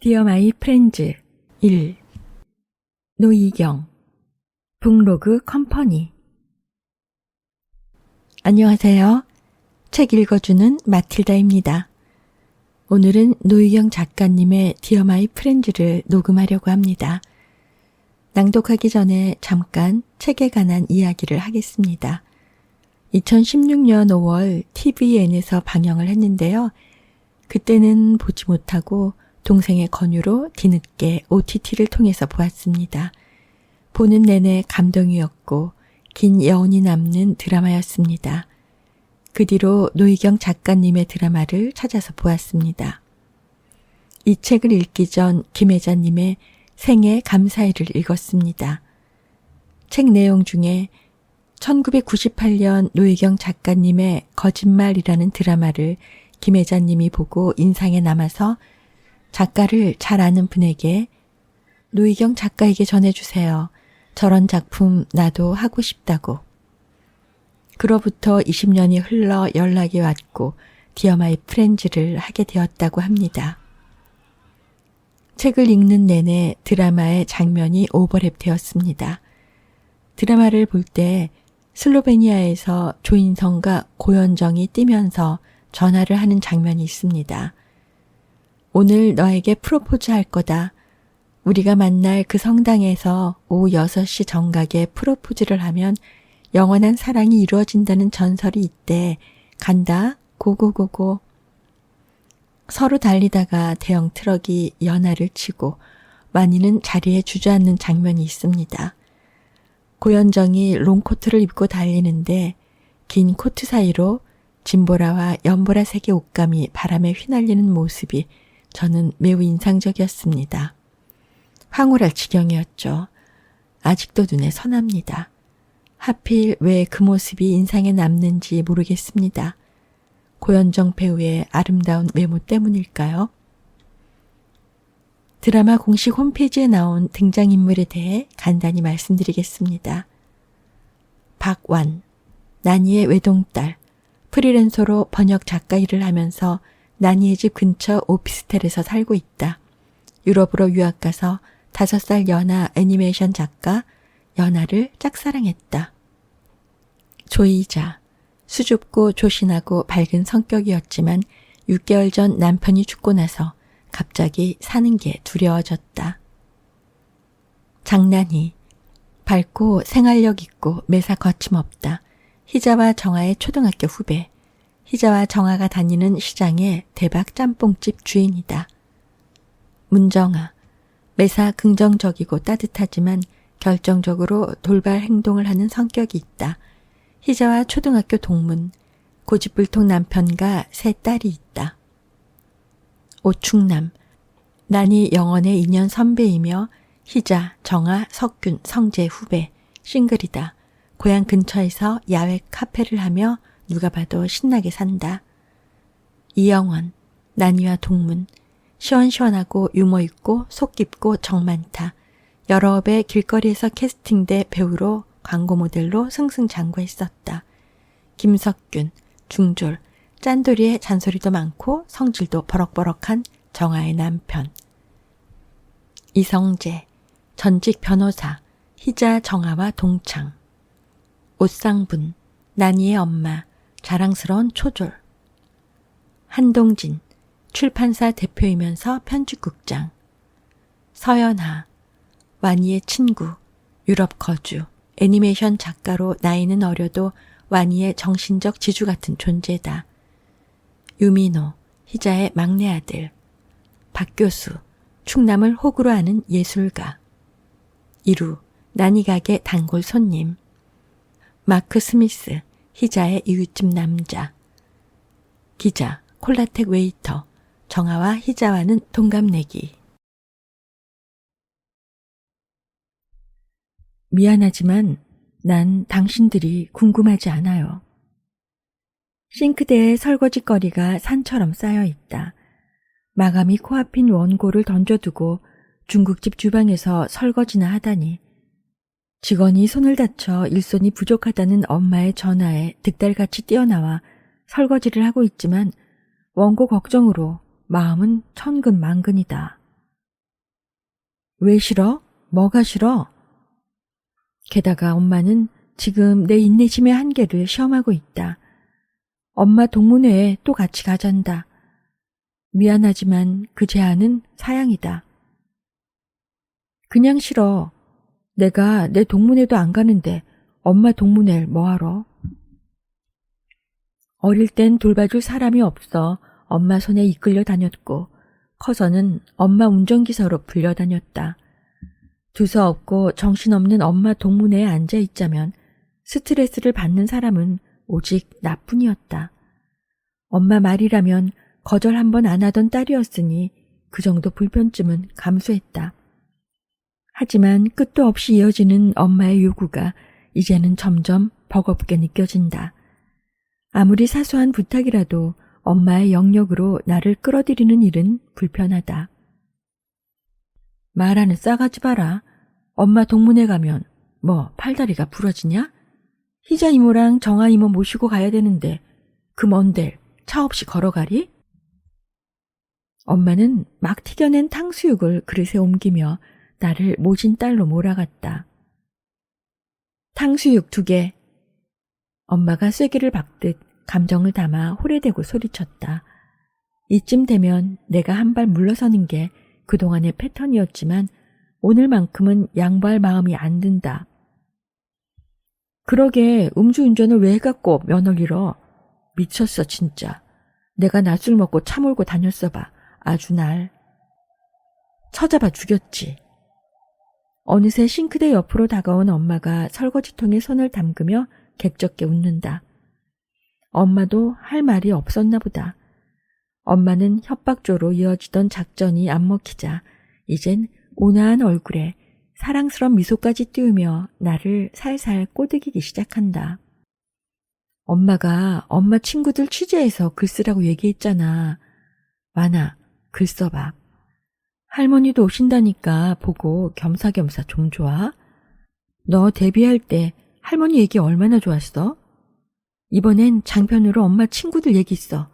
Dear My Friends 1. 노희경 북로그 컴퍼니. 안녕하세요. 책 읽어주는 마틸다입니다. 오늘은 노희경 작가님의 Dear My Friends를 녹음하려고 합니다. 낭독하기 전에 잠깐 책에 관한 이야기를 하겠습니다. 2016년 5월 TVN에서 방영을 했는데요. 그때는 보지 못하고 동생의 권유로 뒤늦게 OTT를 통해서 보았습니다. 보는 내내 감동이었고 긴 여운이 남는 드라마였습니다. 그 뒤로 노희경 작가님의 드라마를 찾아서 보았습니다. 이 책을 읽기 전 김혜자님의 생애 감사일을 읽었습니다. 책 내용 중에 1998년 노희경 작가님의 거짓말이라는 드라마를 김혜자님이 보고 인상에 남아서 작가를 잘 아는 분에게 노희경 작가에게 전해주세요. 저런 작품 나도 하고 싶다고. 그로부터 20년이 흘러 연락이 왔고 Dear My Friends를 하게 되었다고 합니다. 책을 읽는 내내 드라마의 장면이 오버랩 되었습니다. 드라마를 볼 때 슬로베니아에서 조인성과 고현정이 뛰면서 전화를 하는 장면이 있습니다. 오늘 너에게 프로포즈 할 거다. 우리가 만날 그 성당에서 오후 6시 정각에 프로포즈를 하면 영원한 사랑이 이루어진다는 전설이 있대. 간다. 고고고고. 서로 달리다가 대형 트럭이 연하를 치고 완이는 자리에 주저앉는 장면이 있습니다. 고현정이 롱코트를 입고 달리는데 긴 코트 사이로 진보라와 연보라색의 옷감이 바람에 휘날리는 모습이 저는 매우 인상적이었습니다. 황홀할 지경이었죠. 아직도 눈에 선합니다. 하필 왜 그 모습이 인상에 남는지 모르겠습니다. 고현정 배우의 아름다운 외모 때문일까요? 드라마 공식 홈페이지에 나온 등장인물에 대해 간단히 말씀드리겠습니다. 박완, 난이의 외동딸, 프리랜서로 번역 작가 일을 하면서 난이의 집 근처 오피스텔에서 살고 있다. 유럽으로 유학 가서 5살 연하 애니메이션 작가 연하를 짝사랑했다. 조이자, 수줍고 조신하고 밝은 성격이었지만 6개월 전 남편이 죽고 나서 갑자기 사는 게 두려워졌다. 장난이, 밝고 생활력 있고 매사 거침없다. 희자와 정아의 초등학교 후배. 희자와 정아가 다니는 시장의 대박 짬뽕집 주인이다. 문정아, 매사 긍정적이고 따뜻하지만 결정적으로 돌발 행동을 하는 성격이 있다. 희자와 초등학교 동문, 고집불통 남편과 3딸이 있다. 오충남, 난이 영원의 2년 선배이며 희자, 정아, 석균, 성재 후배, 싱글이다. 고향 근처에서 야외 카페를 하며 누가 봐도 신나게 산다. 이영원, 난이와 동문, 시원시원하고 유머 있고 속 깊고 정 많다. 여러 업의 길거리에서 캐스팅돼 배우로 광고 모델로 승승장구했었다. 김석균, 중졸, 짠돌이의 잔소리도 많고 성질도 버럭버럭한 정아의 남편. 이성재, 전직 변호사, 희자 정아와 동창. 오쌍분, 난이의 엄마, 자랑스러운 초졸. 한동진, 출판사 대표이면서 편집국장. 서연하, 완이의 친구, 유럽 거주, 애니메이션 작가로 나이는 어려도 완이의 정신적 지주 같은 존재다. 유민호, 희자의 막내 아들. 박교수, 충남을 호구로 하는 예술가. 이루, 난이 가게 단골 손님. 마크 스미스, 희자의 이웃집 남자. 기자, 콜라텍 웨이터, 정아와 희자와는 동갑내기. 미안하지만 난 당신들이 궁금하지 않아요. 싱크대에 설거지거리가 산처럼 쌓여 있다. 마감이 코앞인 원고를 던져두고 중국집 주방에서 설거지나 하다니. 직원이 손을 다쳐 일손이 부족하다는 엄마의 전화에 득달같이 뛰어나와 설거지를 하고 있지만 원고 걱정으로 마음은 천근만근이다. 왜 싫어? 뭐가 싫어? 게다가 엄마는 지금 내 인내심의 한계를 시험하고 있다. 엄마 동문회에 또 같이 가잔다. 미안하지만 그 제안은 사양이다. 그냥 싫어. 내가 내 동문회도 안 가는데 엄마 동문회를 뭐하러? 어릴 땐 돌봐줄 사람이 없어 엄마 손에 이끌려 다녔고 커서는 엄마 운전기사로 불려다녔다. 두서없고 정신없는 엄마 동문회에 앉아있자면 스트레스를 받는 사람은 오직 나뿐이었다. 엄마 말이라면 거절 한 번 안 하던 딸이었으니 그 정도 불편쯤은 감수했다. 하지만 끝도 없이 이어지는 엄마의 요구가 이제는 점점 버겁게 느껴진다. 아무리 사소한 부탁이라도 엄마의 영역으로 나를 끌어들이는 일은 불편하다. 말하는 싸가지 봐라. 엄마 동문회 가면 뭐 팔다리가 부러지냐? 희자 이모랑 정아 이모 모시고 가야 되는데 그 먼 데 차 없이 걸어가리? 엄마는 막 튀겨낸 탕수육을 그릇에 옮기며 나를 모진 딸로 몰아갔다. 탕수육 2개. 엄마가 쐐기를 박듯 감정을 담아 호래대고 소리쳤다. 이쯤 되면 내가 한 발 물러서는 게 그동안의 패턴이었지만 오늘만큼은 양보할 마음이 안 든다. 그러게 음주운전을 왜 해갖고 면허를 잃어? 미쳤어 진짜. 내가 낮술 먹고 차 몰고 다녔어 봐. 아주 날 쳐잡아 죽였지. 어느새 싱크대 옆으로 다가온 엄마가 설거지통에 손을 담그며 객적게 웃는다. 엄마도 할 말이 없었나 보다. 엄마는 협박조로 이어지던 작전이 안 먹히자 이젠 온화한 얼굴에 사랑스러운 미소까지 띄우며 나를 살살 꼬드기기 시작한다. 엄마가 엄마 친구들 취재해서 글 쓰라고 얘기했잖아. 많아, 글 써봐. 할머니도 오신다니까 보고 겸사겸사 좀 좋아. 너 데뷔할 때 할머니 얘기 얼마나 좋았어? 이번엔 장편으로 엄마 친구들 얘기 써.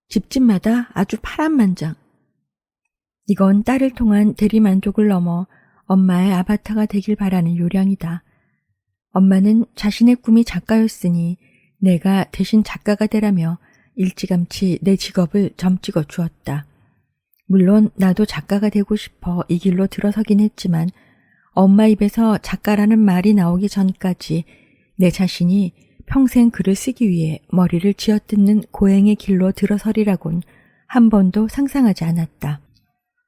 집집마다 아주 파란만장. 이건 딸을 통한 대리만족을 넘어 엄마의 아바타가 되길 바라는 요량이다. 엄마는 자신의 꿈이 작가였으니 내가 대신 작가가 되라며 일찌감치 내 직업을 점찍어 주었다. 물론 나도 작가가 되고 싶어 이 길로 들어서긴 했지만 엄마 입에서 작가라는 말이 나오기 전까지 내 자신이 평생 글을 쓰기 위해 머리를 쥐어뜯는 고행의 길로 들어서리라곤 한 번도 상상하지 않았다.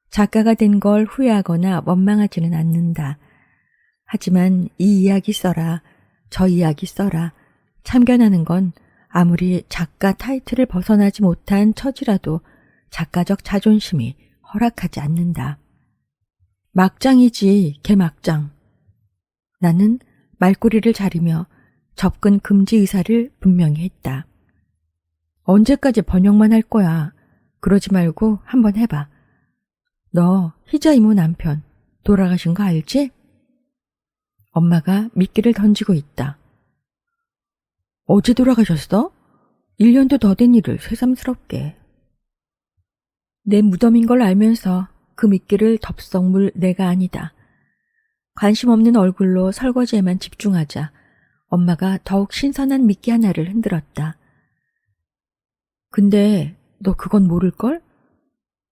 작가가 된 걸 후회하거나 원망하지는 않는다. 하지만 이 이야기 써라, 저 이야기 써라. 참견하는 건 아무리 작가 타이틀을 벗어나지 못한 처지라도 작가적 자존심이 허락하지 않는다. 막장이지, 개막장. 나는 말꼬리를 자르며 접근 금지 의사를 분명히 했다. 언제까지 번역만 할 거야. 그러지 말고 한번 해봐. 너 희자 이모 남편 돌아가신 거 알지? 엄마가 미끼를 던지고 있다. 어제 돌아가셨어? 1년도 더 된 일을 새삼스럽게. 내 무덤인 걸 알면서 그 미끼를 덥석 물 내가 아니다. 관심 없는 얼굴로 설거지에만 집중하자 엄마가 더욱 신선한 미끼 하나를 흔들었다. 근데 너 그건 모를걸?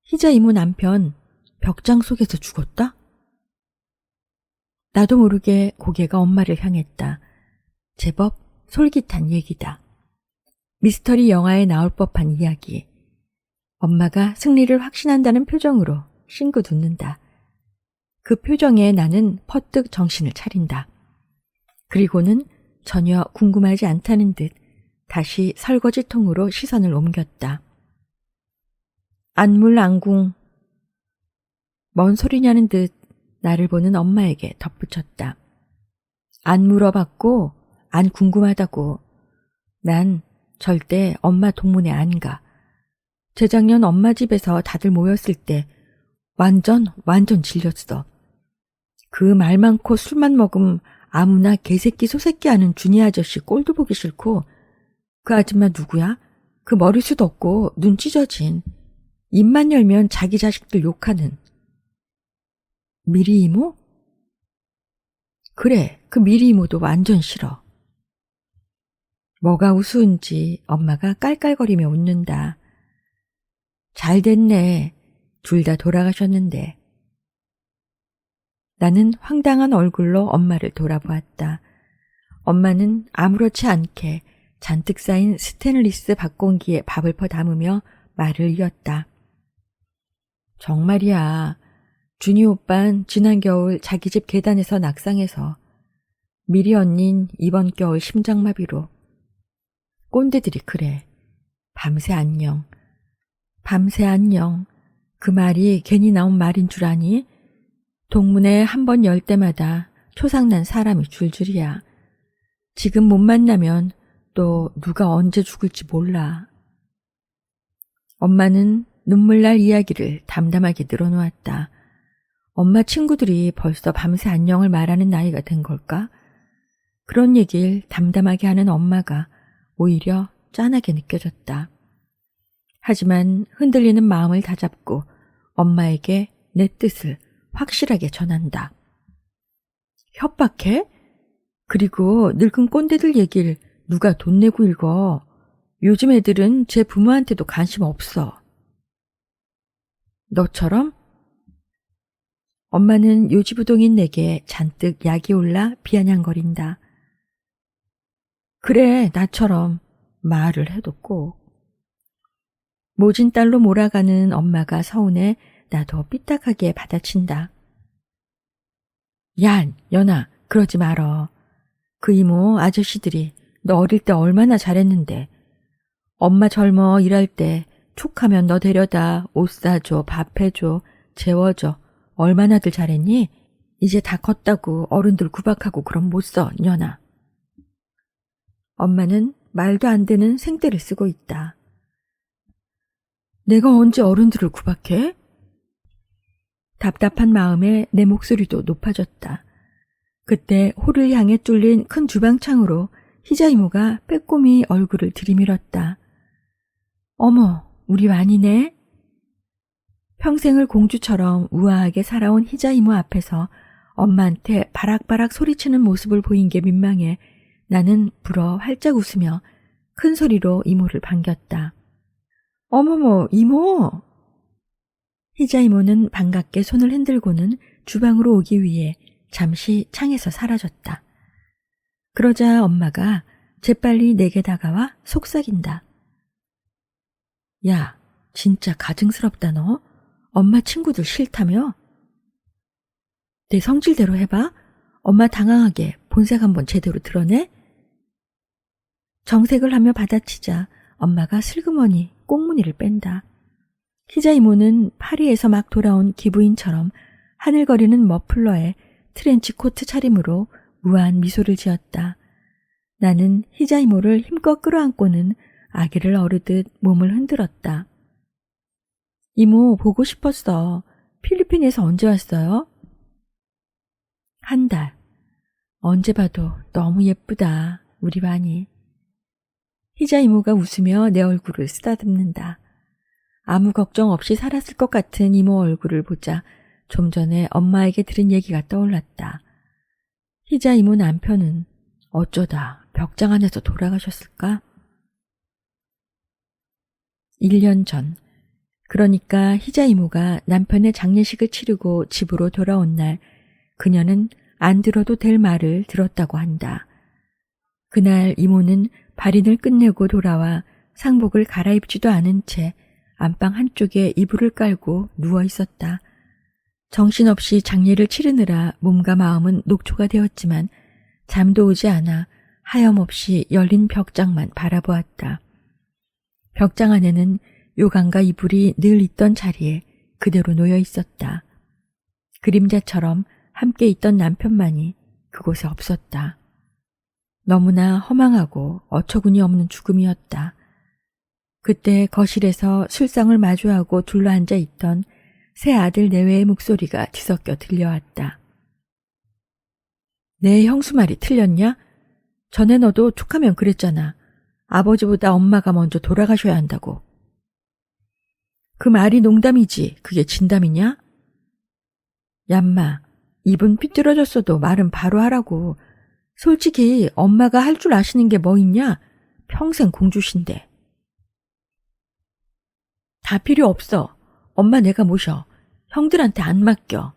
희자 이모 남편 벽장 속에서 죽었다? 나도 모르게 고개가 엄마를 향했다. 제법 솔깃한 얘기다. 미스터리 영화에 나올 법한 이야기. 엄마가 승리를 확신한다는 표정으로 싱긋 웃는다. 그 표정에 나는 퍼뜩 정신을 차린다. 그리고는 전혀 궁금하지 않다는 듯 다시 설거지통으로 시선을 옮겼다. 안물안궁. 뭔 소리냐는 듯 나를 보는 엄마에게 덧붙였다. 안 물어봤고 안 궁금하다고. 난 절대 엄마 동문회 안 가. 재작년 엄마 집에서 다들 모였을 때 완전 질렸어. 그 말 많고 술만 먹음 아무나 개새끼 소새끼 하는 준이 아저씨 꼴도 보기 싫고 그 아줌마 누구야? 그 머리숱 없고 눈 찢어진 입만 열면 자기 자식들 욕하는. 미리 이모? 그래, 그 미리 이모도 완전 싫어. 뭐가 우스운지 엄마가 깔깔거리며 웃는다. 잘 됐네. 둘 다 돌아가셨는데. 나는 황당한 얼굴로 엄마를 돌아보았다. 엄마는 아무렇지 않게 잔뜩 쌓인 스테인리스 밥공기에 밥을 퍼 담으며 말을 이었다. 정말이야. 준이 오빤 지난 겨울 자기 집 계단에서 낙상해서 미리 언닌 이번 겨울 심장마비로. 꼰대들이 그래. 밤새 안녕. 밤새 안녕. 그 말이 괜히 나온 말인 줄 아니? 동문회 한 번 열 때마다 초상난 사람이 줄줄이야. 지금 못 만나면 또 누가 언제 죽을지 몰라. 엄마는 눈물 날 이야기를 담담하게 늘어놓았다. 엄마 친구들이 벌써 밤새 안녕을 말하는 나이가 된 걸까? 그런 얘기를 담담하게 하는 엄마가 오히려 짠하게 느껴졌다. 하지만 흔들리는 마음을 다잡고 엄마에게 내 뜻을 확실하게 전한다. 협박해? 그리고 늙은 꼰대들 얘기를 누가 돈 내고 읽어. 요즘 애들은 제 부모한테도 관심 없어. 너처럼? 엄마는 요지부동인 내게 잔뜩 약이 올라 비아냥거린다. 그래, 나처럼 말을 해도 꼭. 모진 딸로 몰아가는 엄마가 서운해 나도 삐딱하게 받아친다. 야, 연아, 그러지 말어. 그 이모 아저씨들이 너 어릴 때 얼마나 잘했는데. 엄마 젊어 일할 때 툭하면 너 데려다 옷 사줘, 밥 해줘, 재워줘. 얼마나들 잘했니? 이제 다 컸다고 어른들 구박하고 그럼 못 써, 연아. 엄마는 말도 안 되는 생떼를 쓰고 있다. 내가 언제 어른들을 구박해? 답답한 마음에 내 목소리도 높아졌다. 그때 홀을 향해 뚫린 큰 주방창으로 희자 이모가 빼꼼히 얼굴을 들이밀었다. 어머, 우리 완이네? 평생을 공주처럼 우아하게 살아온 희자 이모 앞에서 엄마한테 바락바락 소리치는 모습을 보인 게 민망해 나는 불어 활짝 웃으며 큰 소리로 이모를 반겼다. 어머머, 이모! 희자 이모는 반갑게 손을 흔들고는 주방으로 오기 위해 잠시 창에서 사라졌다. 그러자 엄마가 재빨리 내게 다가와 속삭인다. 야, 진짜 가증스럽다 너. 엄마 친구들 싫다며? 내 성질대로 해봐. 엄마 당황하게 본색 한번 제대로 드러내? 정색을 하며 받아치자 엄마가 슬그머니 꽁무니를 뺀다. 희자 이모는 파리에서 막 돌아온 기부인처럼 하늘거리는 머플러에 트렌치 코트 차림으로 우아한 미소를 지었다. 나는 희자 이모를 힘껏 끌어안고는 아기를 어르듯 몸을 흔들었다. 이모 보고 싶었어. 필리핀에서 언제 왔어요? 한 달. 언제 봐도 너무 예쁘다. 우리 반이. 희자 이모가 웃으며 내 얼굴을 쓰다듬는다. 아무 걱정 없이 살았을 것 같은 이모 얼굴을 보자 좀 전에 엄마에게 들은 얘기가 떠올랐다. 희자 이모 남편은 어쩌다 벽장 안에서 돌아가셨을까? 1년 전, 그러니까 희자 이모가 남편의 장례식을 치르고 집으로 돌아온 날 그녀는 안 들어도 될 말을 들었다고 한다. 그날 이모는 발인을 끝내고 돌아와 상복을 갈아입지도 않은 채 안방 한쪽에 이불을 깔고 누워 있었다. 정신없이 장례를 치르느라 몸과 마음은 녹초가 되었지만 잠도 오지 않아 하염없이 열린 벽장만 바라보았다. 벽장 안에는 요강과 이불이 늘 있던 자리에 그대로 놓여 있었다. 그림자처럼 함께 있던 남편만이 그곳에 없었다. 너무나 허망하고 어처구니 없는 죽음이었다. 그때 거실에서 술상을 마주하고 둘러앉아 있던 새 아들 내외의 목소리가 뒤섞여 들려왔다. 내 형수 말이 틀렸냐? 전에 너도 툭하면 그랬잖아. 아버지보다 엄마가 먼저 돌아가셔야 한다고. 그 말이 농담이지 그게 진담이냐? 얌마, 입은 삐뚤어졌어도 말은 바로 하라고. 솔직히 엄마가 할 줄 아시는 게 뭐 있냐? 평생 공주신데. 다 필요 없어. 엄마 내가 모셔. 형들한테 안 맡겨.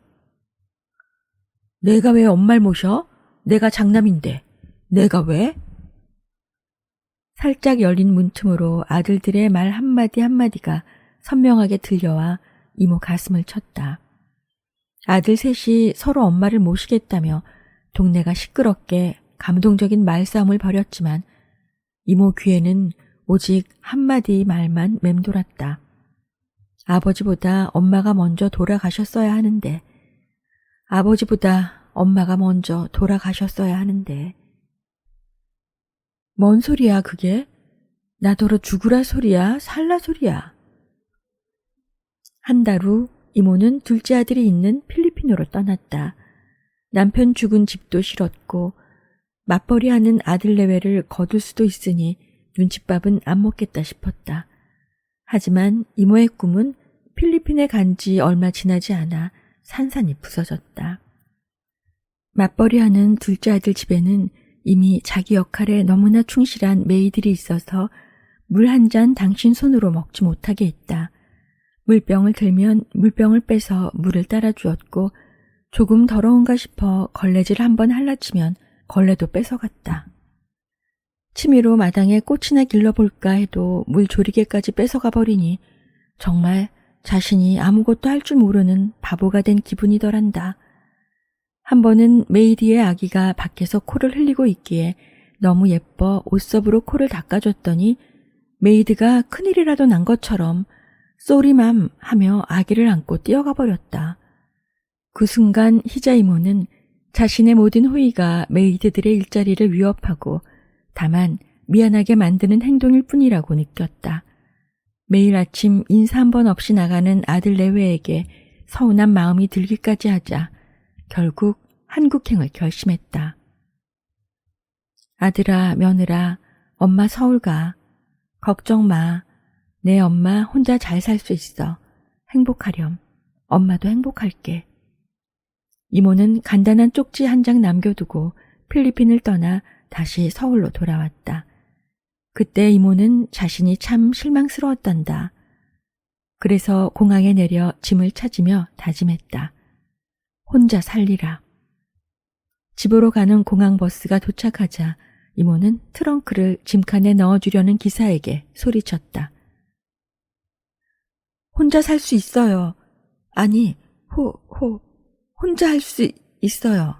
내가 왜 엄마를 모셔? 내가 장남인데. 내가 왜? 살짝 열린 문틈으로 아들들의 말 한마디 한마디가 선명하게 들려와 이모 가슴을 쳤다. 아들 셋이 서로 엄마를 모시겠다며 동네가 시끄럽게 감동적인 말싸움을 벌였지만 이모 귀에는 오직 한마디 말만 맴돌았다. 아버지보다 엄마가 먼저 돌아가셨어야 하는데, 아버지보다 엄마가 먼저 돌아가셨어야 하는데. 뭔 소리야 그게? 나더러 죽으라 소리야 살라 소리야. 한 달 후 이모는 둘째 아들이 있는 필리핀으로 떠났다. 남편 죽은 집도 싫었고 맞벌이하는 아들 내외를 거둘 수도 있으니 눈칫밥은 안 먹겠다 싶었다. 하지만 이모의 꿈은 필리핀에 간 지 얼마 지나지 않아 산산이 부서졌다. 맞벌이하는 둘째 아들 집에는 이미 자기 역할에 너무나 충실한 메이들이 있어서 물 한 잔 당신 손으로 먹지 못하게 했다. 물병을 들면 물병을 빼서 물을 따라 주었고 조금 더러운가 싶어 걸레질 한번 할라치면 걸레도 뺏어갔다. 취미로 마당에 꽃이나 길러볼까 해도 물조리개까지 뺏어가 버리니 정말 자신이 아무것도 할 줄 모르는 바보가 된 기분이더란다. 한 번은 메이디의 아기가 밖에서 코를 흘리고 있기에 너무 예뻐 옷섭으로 코를 닦아줬더니 메이드가 큰일이라도 난 것처럼 쏘리맘 하며 아기를 안고 뛰어가 버렸다. 그 순간 희자 이모는 자신의 모든 호의가 메이드들의 일자리를 위협하고 다만 미안하게 만드는 행동일 뿐이라고 느꼈다. 매일 아침 인사 한 번 없이 나가는 아들 내외에게 서운한 마음이 들기까지 하자 결국 한국행을 결심했다. 아들아, 며느라, 엄마 서울 가. 걱정 마. 내 엄마 혼자 잘 살 수 있어. 행복하렴. 엄마도 행복할게. 이모는 간단한 쪽지 한 장 남겨두고 필리핀을 떠나 다시 서울로 돌아왔다. 그때 이모는 자신이 참 실망스러웠단다. 그래서 공항에 내려 짐을 찾으며 다짐했다. 혼자 살리라. 집으로 가는 공항버스가 도착하자 이모는 트렁크를 짐칸에 넣어주려는 기사에게 소리쳤다. 혼자 살 수 있어요. 아니, 혼자 할 수 있어요.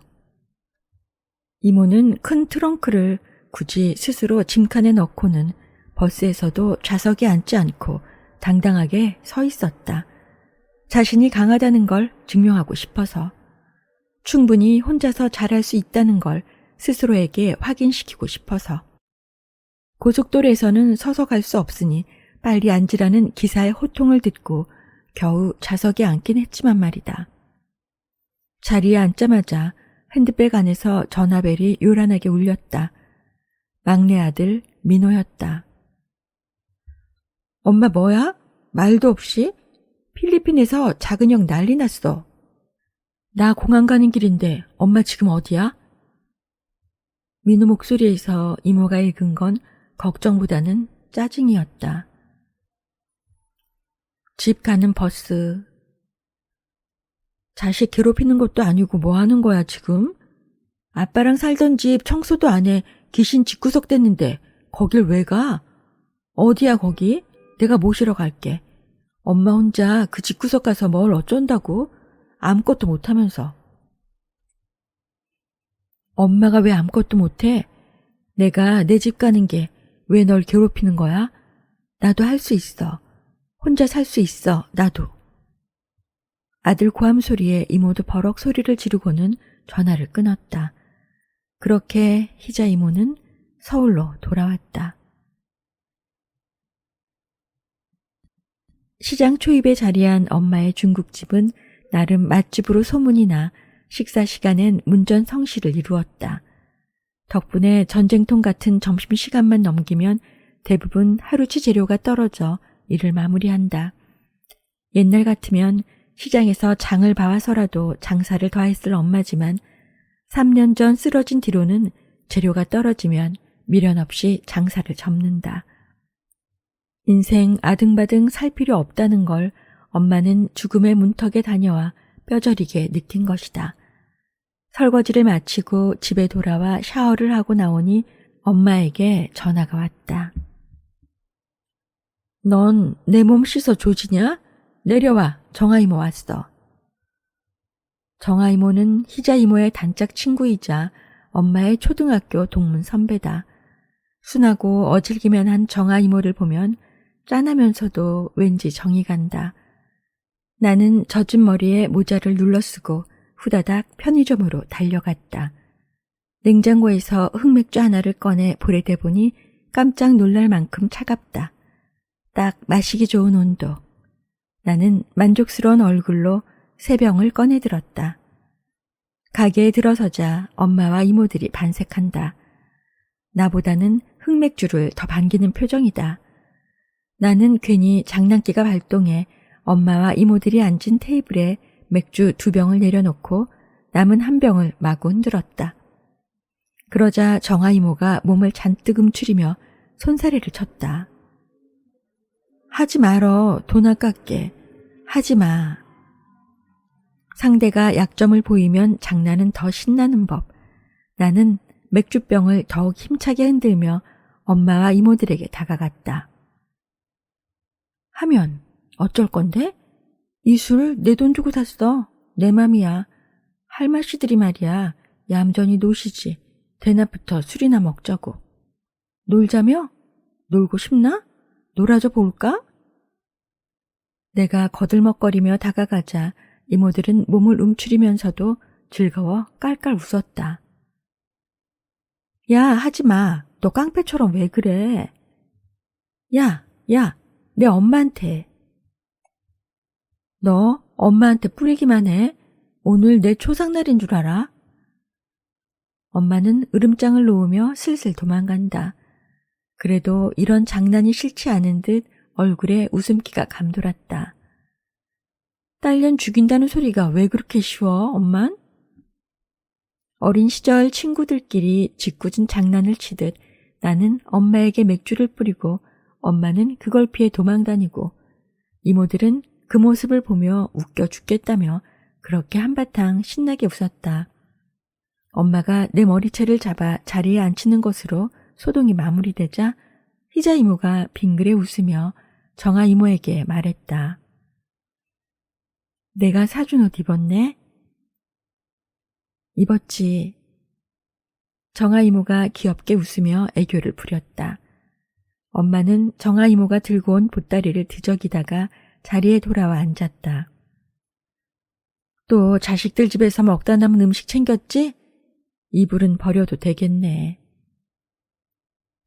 이모는 큰 트렁크를 굳이 스스로 짐칸에 넣고는 버스에서도 좌석에 앉지 않고 당당하게 서 있었다. 자신이 강하다는 걸 증명하고 싶어서. 충분히 혼자서 잘할 수 있다는 걸 스스로에게 확인시키고 싶어서. 고속도로에서는 서서 갈 수 없으니 빨리 앉으라는 기사의 호통을 듣고 겨우 좌석에 앉긴 했지만 말이다. 자리에 앉자마자 핸드백 안에서 전화벨이 요란하게 울렸다. 막내 아들 민호였다. 엄마 뭐야? 말도 없이? 필리핀에서 작은 형 난리 났어. 나 공항 가는 길인데 엄마 지금 어디야? 민호 목소리에서 이모가 읽은 건 걱정보다는 짜증이었다. 집 가는 버스. 자식 괴롭히는 것도 아니고 뭐 하는 거야 지금? 아빠랑 살던 집 청소도 안 해 귀신 집구석 됐는데 거길 왜 가? 어디야 거기? 내가 모시러 갈게. 엄마 혼자 그 집구석 가서 뭘 어쩐다고? 아무것도 못하면서. 엄마가 왜 아무것도 못해? 내가 내 집 가는 게 왜 널 괴롭히는 거야? 나도 할 수 있어. 혼자 살 수 있어. 나도. 아들 고함 소리에 이모도 버럭 소리를 지르고는 전화를 끊었다. 그렇게 희자 이모는 서울로 돌아왔다. 시장 초입에 자리한 엄마의 중국집은 나름 맛집으로 소문이 나 식사 시간엔 문전성시를 이루었다. 덕분에 전쟁통 같은 점심시간만 넘기면 대부분 하루치 재료가 떨어져 일을 마무리한다. 옛날 같으면 시장에서 장을 봐와서라도 장사를 더 했을 엄마지만 3년 전 쓰러진 뒤로는 재료가 떨어지면 미련 없이 장사를 접는다. 인생 아등바등 살 필요 없다는 걸 엄마는 죽음의 문턱에 다녀와 뼈저리게 느낀 것이다. 설거지를 마치고 집에 돌아와 샤워를 하고 나오니 엄마에게 전화가 왔다. 넌 내 몸 씻어 조지냐? 내려와, 정아 이모 왔어. 정아 이모는 희자 이모의 단짝 친구이자 엄마의 초등학교 동문 선배다. 순하고 어질기면한 정아 이모를 보면 짠하면서도 왠지 정이 간다. 나는 젖은 머리에 모자를 눌러쓰고 후다닥 편의점으로 달려갔다. 냉장고에서 흑맥주 하나를 꺼내 볼에 대보니 깜짝 놀랄 만큼 차갑다. 딱 마시기 좋은 온도. 나는 만족스러운 얼굴로 세 병을 꺼내 들었다. 가게에 들어서자 엄마와 이모들이 반색한다. 나보다는 흑맥주를 더 반기는 표정이다. 나는 괜히 장난기가 발동해 엄마와 이모들이 앉은 테이블에 맥주 2병을 내려놓고 남은 1병을 마구 흔들었다. 그러자 정아 이모가 몸을 잔뜩 움츠리며 손사래를 쳤다. 하지 말어, 돈 아깝게. 하지 마. 상대가 약점을 보이면 장난은 더 신나는 법. 나는 맥주병을 더욱 힘차게 흔들며 엄마와 이모들에게 다가갔다. 하면 어쩔 건데? 이 술 내 돈 주고 샀어. 내 맘이야. 할마씨들이 말이야. 얌전히 노시지. 대낮부터 술이나 먹자고. 놀자며? 놀고 싶나? 놀아줘 볼까? 내가 거들먹거리며 다가가자 이모들은 몸을 움츠리면서도 즐거워 깔깔 웃었다. 야, 하지 마. 너 깡패처럼 왜 그래? 야, 내 엄마한테. 너 엄마한테 뿌리기만 해. 오늘 내 초상날인 줄 알아? 엄마는 으름장을 놓으며 슬슬 도망간다. 그래도 이런 장난이 싫지 않은 듯 얼굴에 웃음기가 감돌았다. 딸년 죽인다는 소리가 왜 그렇게 쉬워, 엄만? 어린 시절 친구들끼리 짓궂은 장난을 치듯 나는 엄마에게 맥주를 뿌리고 엄마는 그걸 피해 도망다니고 이모들은 그 모습을 보며 웃겨 죽겠다며 그렇게 한바탕 신나게 웃었다. 엄마가 내 머리채를 잡아 자리에 앉히는 것으로 소동이 마무리되자 희자 이모가 빙그레 웃으며 정아 이모에게 말했다. 내가 사준 옷 입었네? 입었지. 정아 이모가 귀엽게 웃으며 애교를 부렸다. 엄마는 정아 이모가 들고 온 보따리를 뒤적이다가 자리에 돌아와 앉았다. 또 자식들 집에서 먹다 남은 음식 챙겼지? 이불은 버려도 되겠네.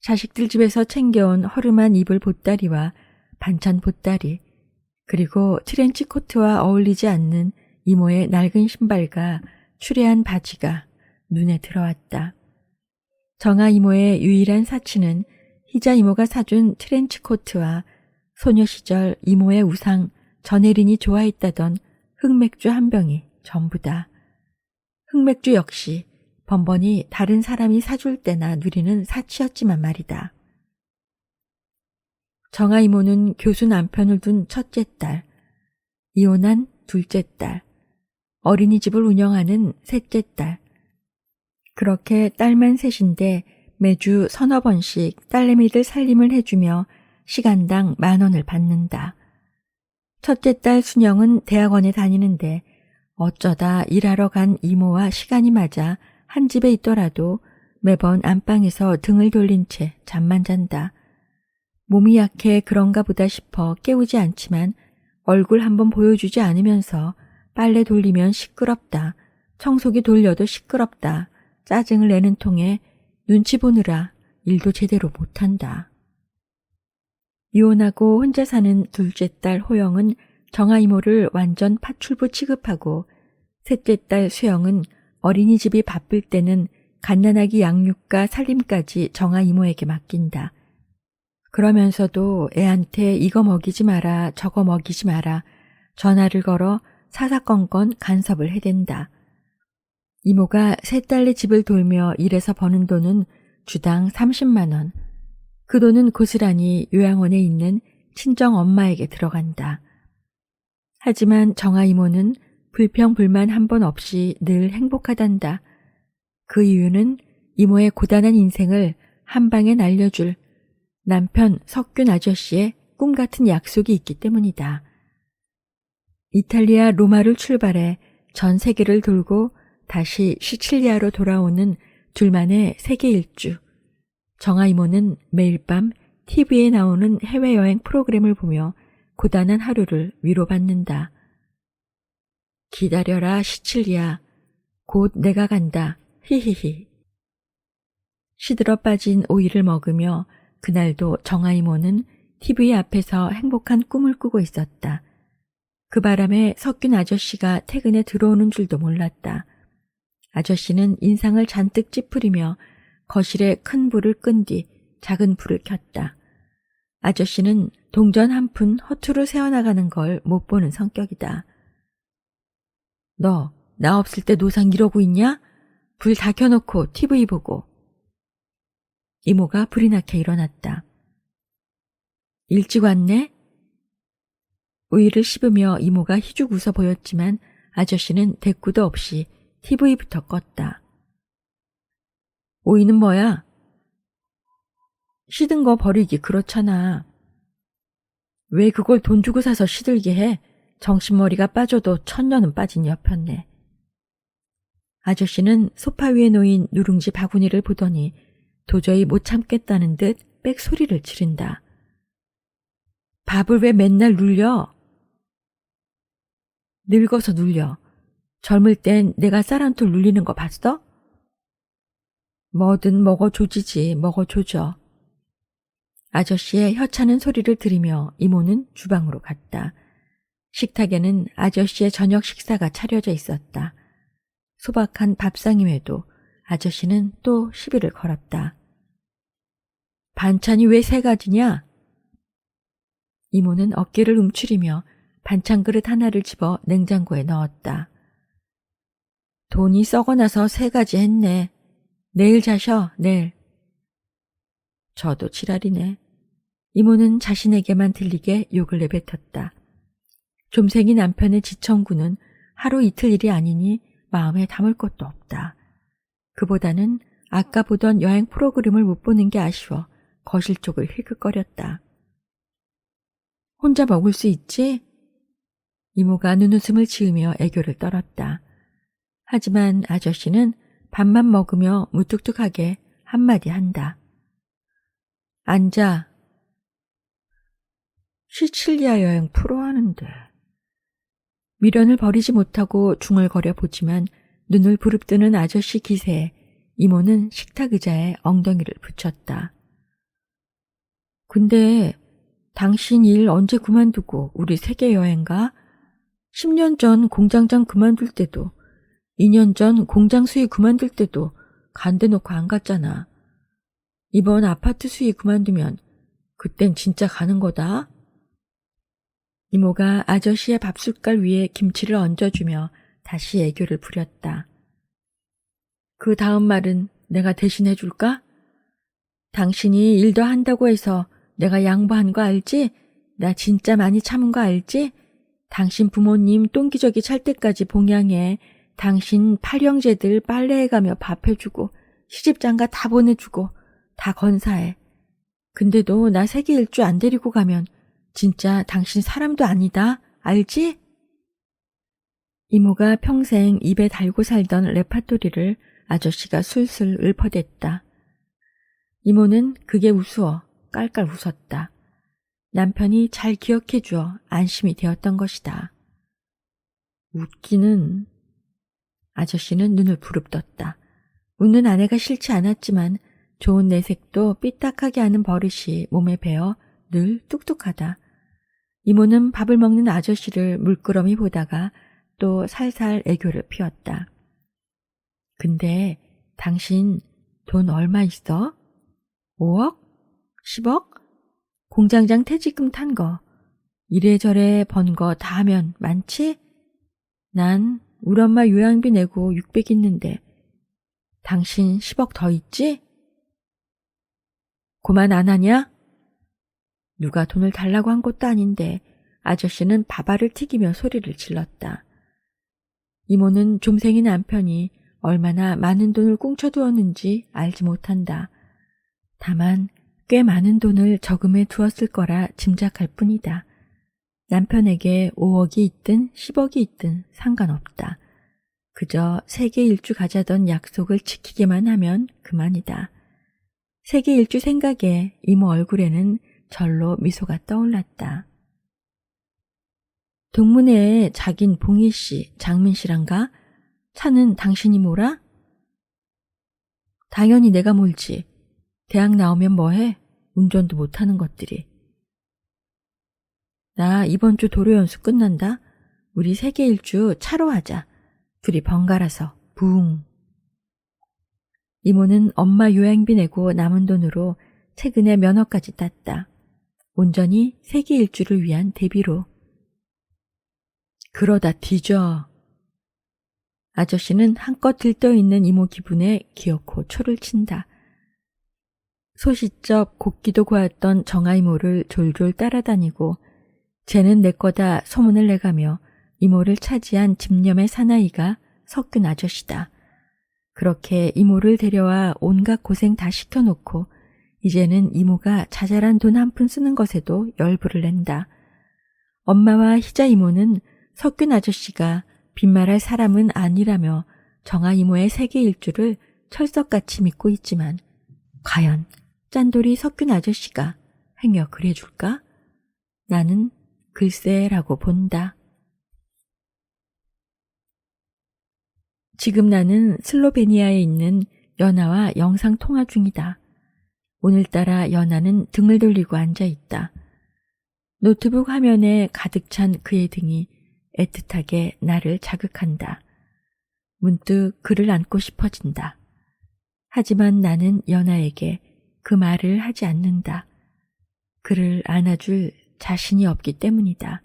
자식들 집에서 챙겨온 허름한 이불 보따리와 반찬 보따리, 그리고 트렌치 코트와 어울리지 않는 이모의 낡은 신발과 추레한 바지가 눈에 들어왔다. 정아 이모의 유일한 사치는 희자 이모가 사준 트렌치 코트와 소녀 시절 이모의 우상 전혜린이 좋아했다던 흑맥주 1병이 전부다. 흑맥주 역시 번번이 다른 사람이 사줄 때나 누리는 사치였지만 말이다. 정아 이모는 교수 남편을 둔 첫째 딸, 이혼한 둘째 딸, 어린이집을 운영하는 셋째 딸. 그렇게 딸만 셋인데 매주 서너 번씩 딸내미들 살림을 해주며 시간당 10,000원을 받는다. 첫째 딸 순영은 대학원에 다니는데 어쩌다 일하러 간 이모와 시간이 맞아 한 집에 있더라도 매번 안방에서 등을 돌린 채 잠만 잔다. 몸이 약해 그런가 보다 싶어 깨우지 않지만 얼굴 한번 보여주지 않으면서 빨래 돌리면 시끄럽다. 청소기 돌려도 시끄럽다. 짜증을 내는 통에 눈치 보느라 일도 제대로 못한다. 이혼하고 혼자 사는 둘째 딸 호영은 정아 이모를 완전 파출부 취급하고 셋째 딸 수영은 어린이집이 바쁠 때는 갓난아기 양육과 살림까지 정아 이모에게 맡긴다. 그러면서도 애한테 이거 먹이지 마라 저거 먹이지 마라 전화를 걸어 사사건건 간섭을 해댄다. 이모가 세 딸의 집을 돌며 일해서 버는 돈은 주당 30만 원. 그 돈은 고스란히 요양원에 있는 친정 엄마에게 들어간다. 하지만 정아 이모는 불평불만 한 번 없이 늘 행복하단다. 그 이유는 이모의 고단한 인생을 한 방에 날려줄 남편 석균 아저씨의 꿈같은 약속이 있기 때문이다. 이탈리아 로마를 출발해 전 세계를 돌고 다시 시칠리아로 돌아오는 둘만의 세계 일주. 정아 이모는 매일 밤 TV에 나오는 해외여행 프로그램을 보며 고단한 하루를 위로받는다. 기다려라 시칠리아. 곧 내가 간다. 히히히. 시들어 빠진 오이를 먹으며 그날도 정아 이모는 TV 앞에서 행복한 꿈을 꾸고 있었다. 그 바람에 석균 아저씨가 퇴근에 들어오는 줄도 몰랐다. 아저씨는 인상을 잔뜩 찌푸리며 거실에 큰 불을 끈 뒤 작은 불을 켰다. 아저씨는 동전 한 푼 허투루 새어나가는 걸 못 보는 성격이다. 너 나 없을 때 노상 이러고 있냐? 불 다 켜놓고 TV 보고. 이모가 불이 나게 일어났다. 일찍 왔네? 우유를 씹으며 이모가 희죽 웃어 보였지만 아저씨는 대꾸도 없이 TV부터 껐다. 오이는 뭐야? 시든 거 버리기 그렇잖아. 왜 그걸 돈 주고 사서 시들게 해? 정신머리가 빠져도 천년은 빠진 여편네. 아저씨는 소파 위에 놓인 누룽지 바구니를 보더니 도저히 못 참겠다는 듯 빽소리를 지른다. 밥을 왜 맨날 눌려? 늙어서 눌려. 젊을 땐 내가 쌀 한 톨 눌리는 거 봤어? 뭐든 먹어조지지 먹어조져. 아저씨의 혀차는 소리를 들으며 이모는 주방으로 갔다. 식탁에는 아저씨의 저녁 식사가 차려져 있었다. 소박한 밥상임에도 아저씨는 또 시비를 걸었다. 반찬이 왜 3가지냐? 이모는 어깨를 움츠리며 반찬 그릇 하나를 집어 냉장고에 넣었다. 돈이 썩어나서 3가지 했네. 내일 자셔, 내일. 저도 지랄이네. 이모는 자신에게만 들리게 욕을 내뱉었다. 좀생긴 남편의 지청구는 하루 이틀 일이 아니니 마음에 담을 것도 없다. 그보다는 아까 보던 여행 프로그램을 못 보는 게 아쉬워 거실 쪽을 힐끗거렸다. 혼자 먹을 수 있지? 이모가 눈웃음을 지으며 애교를 떨었다. 하지만 아저씨는 밥만 먹으며 무뚝뚝하게 한마디 한다. 앉아. 시칠리아 여행 프로 하는데. 미련을 버리지 못하고 중얼거려 보지만 눈을 부릅뜨는 아저씨 기세에 이모는 식탁 의자에 엉덩이를 붙였다. 근데 당신 일 언제 그만두고 우리 세계 여행 가? 10년 전 공장장 그만둘 때도 2년 전 공장 수의 그만둘 때도 간대 놓고 안 갔잖아. 이번 아파트 수의 그만두면 그땐 진짜 가는 거다. 이모가 아저씨의 밥숟갈 위에 김치를 얹어주며 다시 애교를 부렸다. 그 다음 말은 내가 대신해 줄까? 당신이 일 더 한다고 해서 내가 양보한 거 알지? 나 진짜 많이 참은 거 알지? 당신 부모님 똥기저귀 찰 때까지 봉양해. 당신 8형제들 빨래해가며 밥 해주고 시집장가 다 보내주고 다 건사해. 근데도 나 세계 일주 안 데리고 가면 진짜 당신 사람도 아니다. 알지? 이모가 평생 입에 달고 살던 레파토리를 아저씨가 술술 읊어댔다. 이모는 그게 우스워 깔깔 웃었다. 남편이 잘 기억해주어 안심이 되었던 것이다. 웃기는. 아저씨는 눈을 부릅떴다. 웃는 아내가 싫지 않았지만 좋은 내색도 삐딱하게 하는 버릇이 몸에 배어 늘 뚝뚝하다. 이모는 밥을 먹는 아저씨를 물끄러미 보다가 또 살살 애교를 피웠다. 근데 당신 돈 얼마 있어? 5억? 10억? 공장장 퇴직금 탄 거, 이래저래 번 거 다 하면 많지? 난 우리 엄마 요양비 내고 600 있는데 당신 10억 더 있지? 그만 안 하냐? 누가 돈을 달라고 한 것도 아닌데 아저씨는 밥알을 튀기며 소리를 질렀다. 이모는 좀생이 남편이 얼마나 많은 돈을 꽁쳐두었는지 알지 못한다. 다만 꽤 많은 돈을 저금해 두었을 거라 짐작할 뿐이다. 남편에게 5억이 있든 10억이 있든 상관없다. 그저 세계 일주 가자던 약속을 지키기만 하면 그만이다. 세계 일주 생각에 이모 얼굴에는 절로 미소가 떠올랐다. 동문회에 자긴 봉희씨, 장민씨란가? 차는 당신이 몰아? 당연히 내가 몰지. 대학 나오면 뭐해? 운전도 못하는 것들이. 나 이번 주 도로 연수 끝난다. 우리 세계 일주 차로 하자. 둘이 번갈아서 붕. 이모는 엄마 요양비 내고 남은 돈으로 최근에 면허까지 땄다. 온전히 세계 일주를 위한 대비로. 그러다 뒤져. 아저씨는 한껏 들떠있는 이모 기분에 기어코 초를 친다. 소시적 곱기도 고왔던 정아 이모를 졸졸 따라다니고 쟤는 내 거다 소문을 내가며 이모를 차지한 집념의 사나이가 석균 아저씨다. 그렇게 이모를 데려와 온갖 고생 다 시켜놓고 이제는 이모가 자잘한 돈 한 푼 쓰는 것에도 열불을 낸다. 엄마와 희자 이모는 석균 아저씨가 빈말할 사람은 아니라며 정아 이모의 세계 일주를 철석같이 믿고 있지만 과연 짠돌이 석균 아저씨가 행여 그래줄까? 나는 글쎄라고 본다. 지금 나는 슬로베니아에 있는 연아와 영상 통화 중이다. 오늘따라 연아는 등을 돌리고 앉아있다. 노트북 화면에 가득 찬 그의 등이 애틋하게 나를 자극한다. 문득 그를 안고 싶어진다. 하지만 나는 연아에게 그 말을 하지 않는다. 그를 안아줄 자신이 없기 때문이다.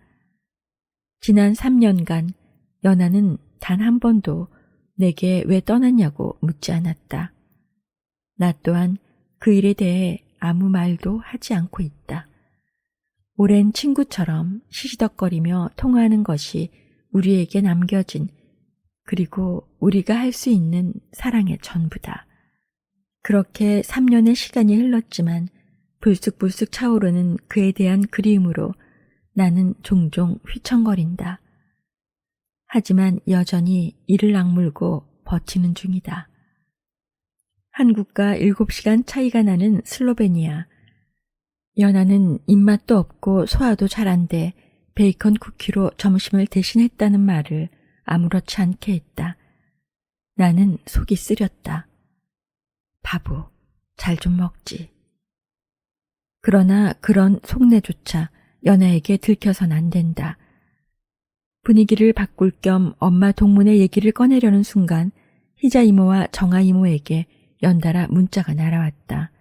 지난 3년간 연아는 단 한 번도 내게 왜 떠났냐고 묻지 않았다. 나 또한 그 일에 대해 아무 말도 하지 않고 있다. 오랜 친구처럼 시시덕거리며 통화하는 것이 우리에게 남겨진 그리고 우리가 할 수 있는 사랑의 전부다. 그렇게 3년의 시간이 흘렀지만 불쑥불쑥 차오르는 그에 대한 그리움으로 나는 종종 휘청거린다. 하지만 여전히 이를 악물고 버티는 중이다. 한국과 7시간 차이가 나는 슬로베니아. 연아는 입맛도 없고 소화도 잘 안 돼 베이컨 쿠키로 점심을 대신했다는 말을 아무렇지 않게 했다. 나는 속이 쓰렸다. 바보, 잘 좀 먹지. 그러나 그런 속내조차 연아에게 들켜선 안 된다. 분위기를 바꿀 겸 엄마 동문의 얘기를 꺼내려는 순간 희자 이모와 정아 이모에게 연달아 문자가 날아왔다.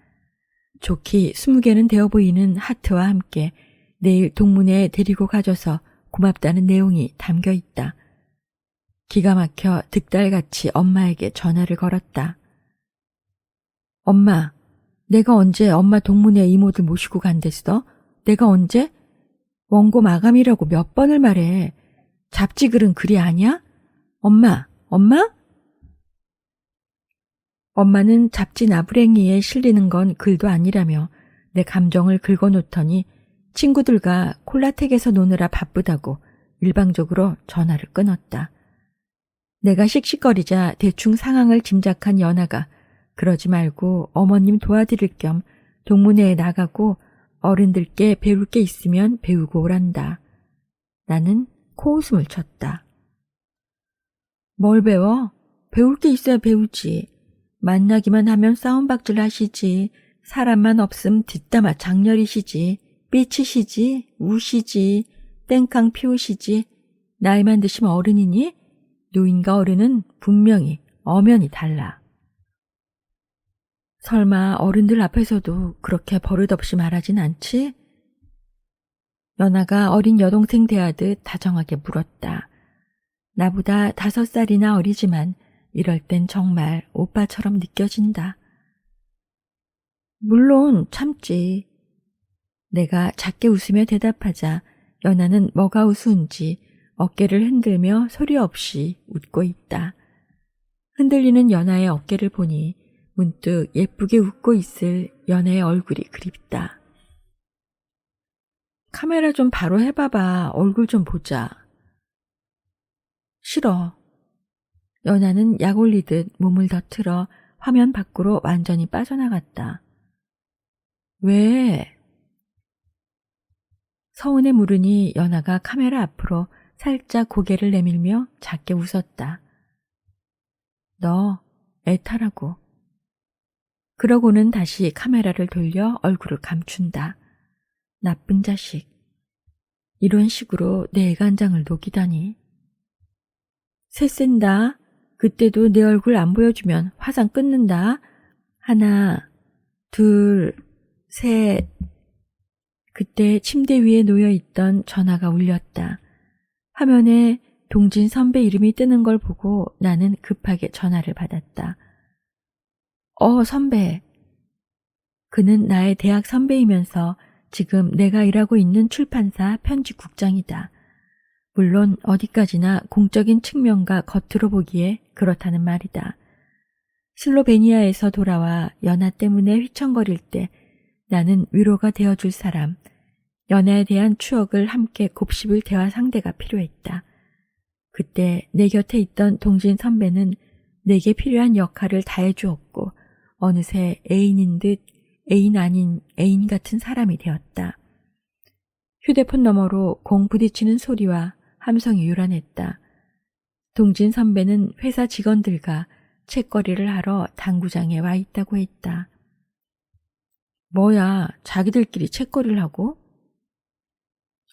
좋기 20개는 되어 보이는 하트와 함께 내일 동문회에 데리고 가줘서 고맙다는 내용이 담겨 있다. 기가 막혀 득달같이 엄마에게 전화를 걸었다. 엄마, 내가 언제 엄마 동문회 이모들 모시고 간댔어? 내가 언제? 원고 마감이라고 몇 번을 말해. 잡지글은 글이 아니야? 엄마, 엄마? 엄마는 잡지 나부랭이에 실리는 건 글도 아니라며 내 감정을 긁어놓더니 친구들과 콜라텍에서 노느라 바쁘다고 일방적으로 전화를 끊었다. 내가 씩씩거리자 대충 상황을 짐작한 연아가 그러지 말고 어머님 도와드릴 겸 동문회에 나가고 어른들께 배울 게 있으면 배우고 오란다. 나는 코웃음을 쳤다. 뭘 배워? 배울 게 있어야 배우지. 만나기만 하면 싸움박질 하시지. 사람만 없음 뒷담화 장렬이시지. 삐치시지. 우시지. 땡깡 피우시지. 나이만 드시면 어른이니? 노인과 어른은 분명히 엄연히 달라. 설마 어른들 앞에서도 그렇게 버릇없이 말하진 않지? 연아가 어린 여동생 대하듯 다정하게 물었다. 나보다 5살이나 어리지만 이럴 땐 정말 오빠처럼 느껴진다. 물론 참지. 내가 작게 웃으며 대답하자 연하는 뭐가 우스운지 어깨를 흔들며 소리 없이 웃고 있다. 흔들리는 연하의 어깨를 보니 문득 예쁘게 웃고 있을 연하의 얼굴이 그립다. 카메라 좀 바로 해봐봐. 얼굴 좀 보자. 싫어. 연하는 약 올리듯 몸을 더 틀어 화면 밖으로 완전히 빠져나갔다. 왜? 서운해 물으니 연하가 카메라 앞으로 살짝 고개를 내밀며 작게 웃었다. 너 애타라고. 그러고는 다시 카메라를 돌려 얼굴을 감춘다. 나쁜 자식. 이런 식으로 내 애간장을 녹이다니. 새 샌다. 그때도 내 얼굴 안 보여주면 화상 끊는다. 하나, 둘, 셋. 그때 침대 위에 놓여있던 전화가 울렸다. 화면에 동진 선배 이름이 뜨는 걸 보고 나는 급하게 전화를 받았다. 선배. 그는 나의 대학 선배이면서 지금 내가 일하고 있는 출판사 편집국장이다. 물론 어디까지나 공적인 측면과 겉으로 보기에 그렇다는 말이다. 슬로베니아에서 돌아와 연하 때문에 휘청거릴 때 나는 위로가 되어줄 사람, 연하에 대한 추억을 함께 곱씹을 대화 상대가 필요했다. 그때 내 곁에 있던 동진 선배는 내게 필요한 역할을 다해주었고 어느새 애인인 듯 애인 아닌 애인 같은 사람이 되었다. 휴대폰 너머로 공 부딪히는 소리와 함성이 요란했다. 동진 선배는 회사 직원들과 책거리를 하러 당구장에 와 있다고 했다. 뭐야, 자기들끼리 책거리를 하고?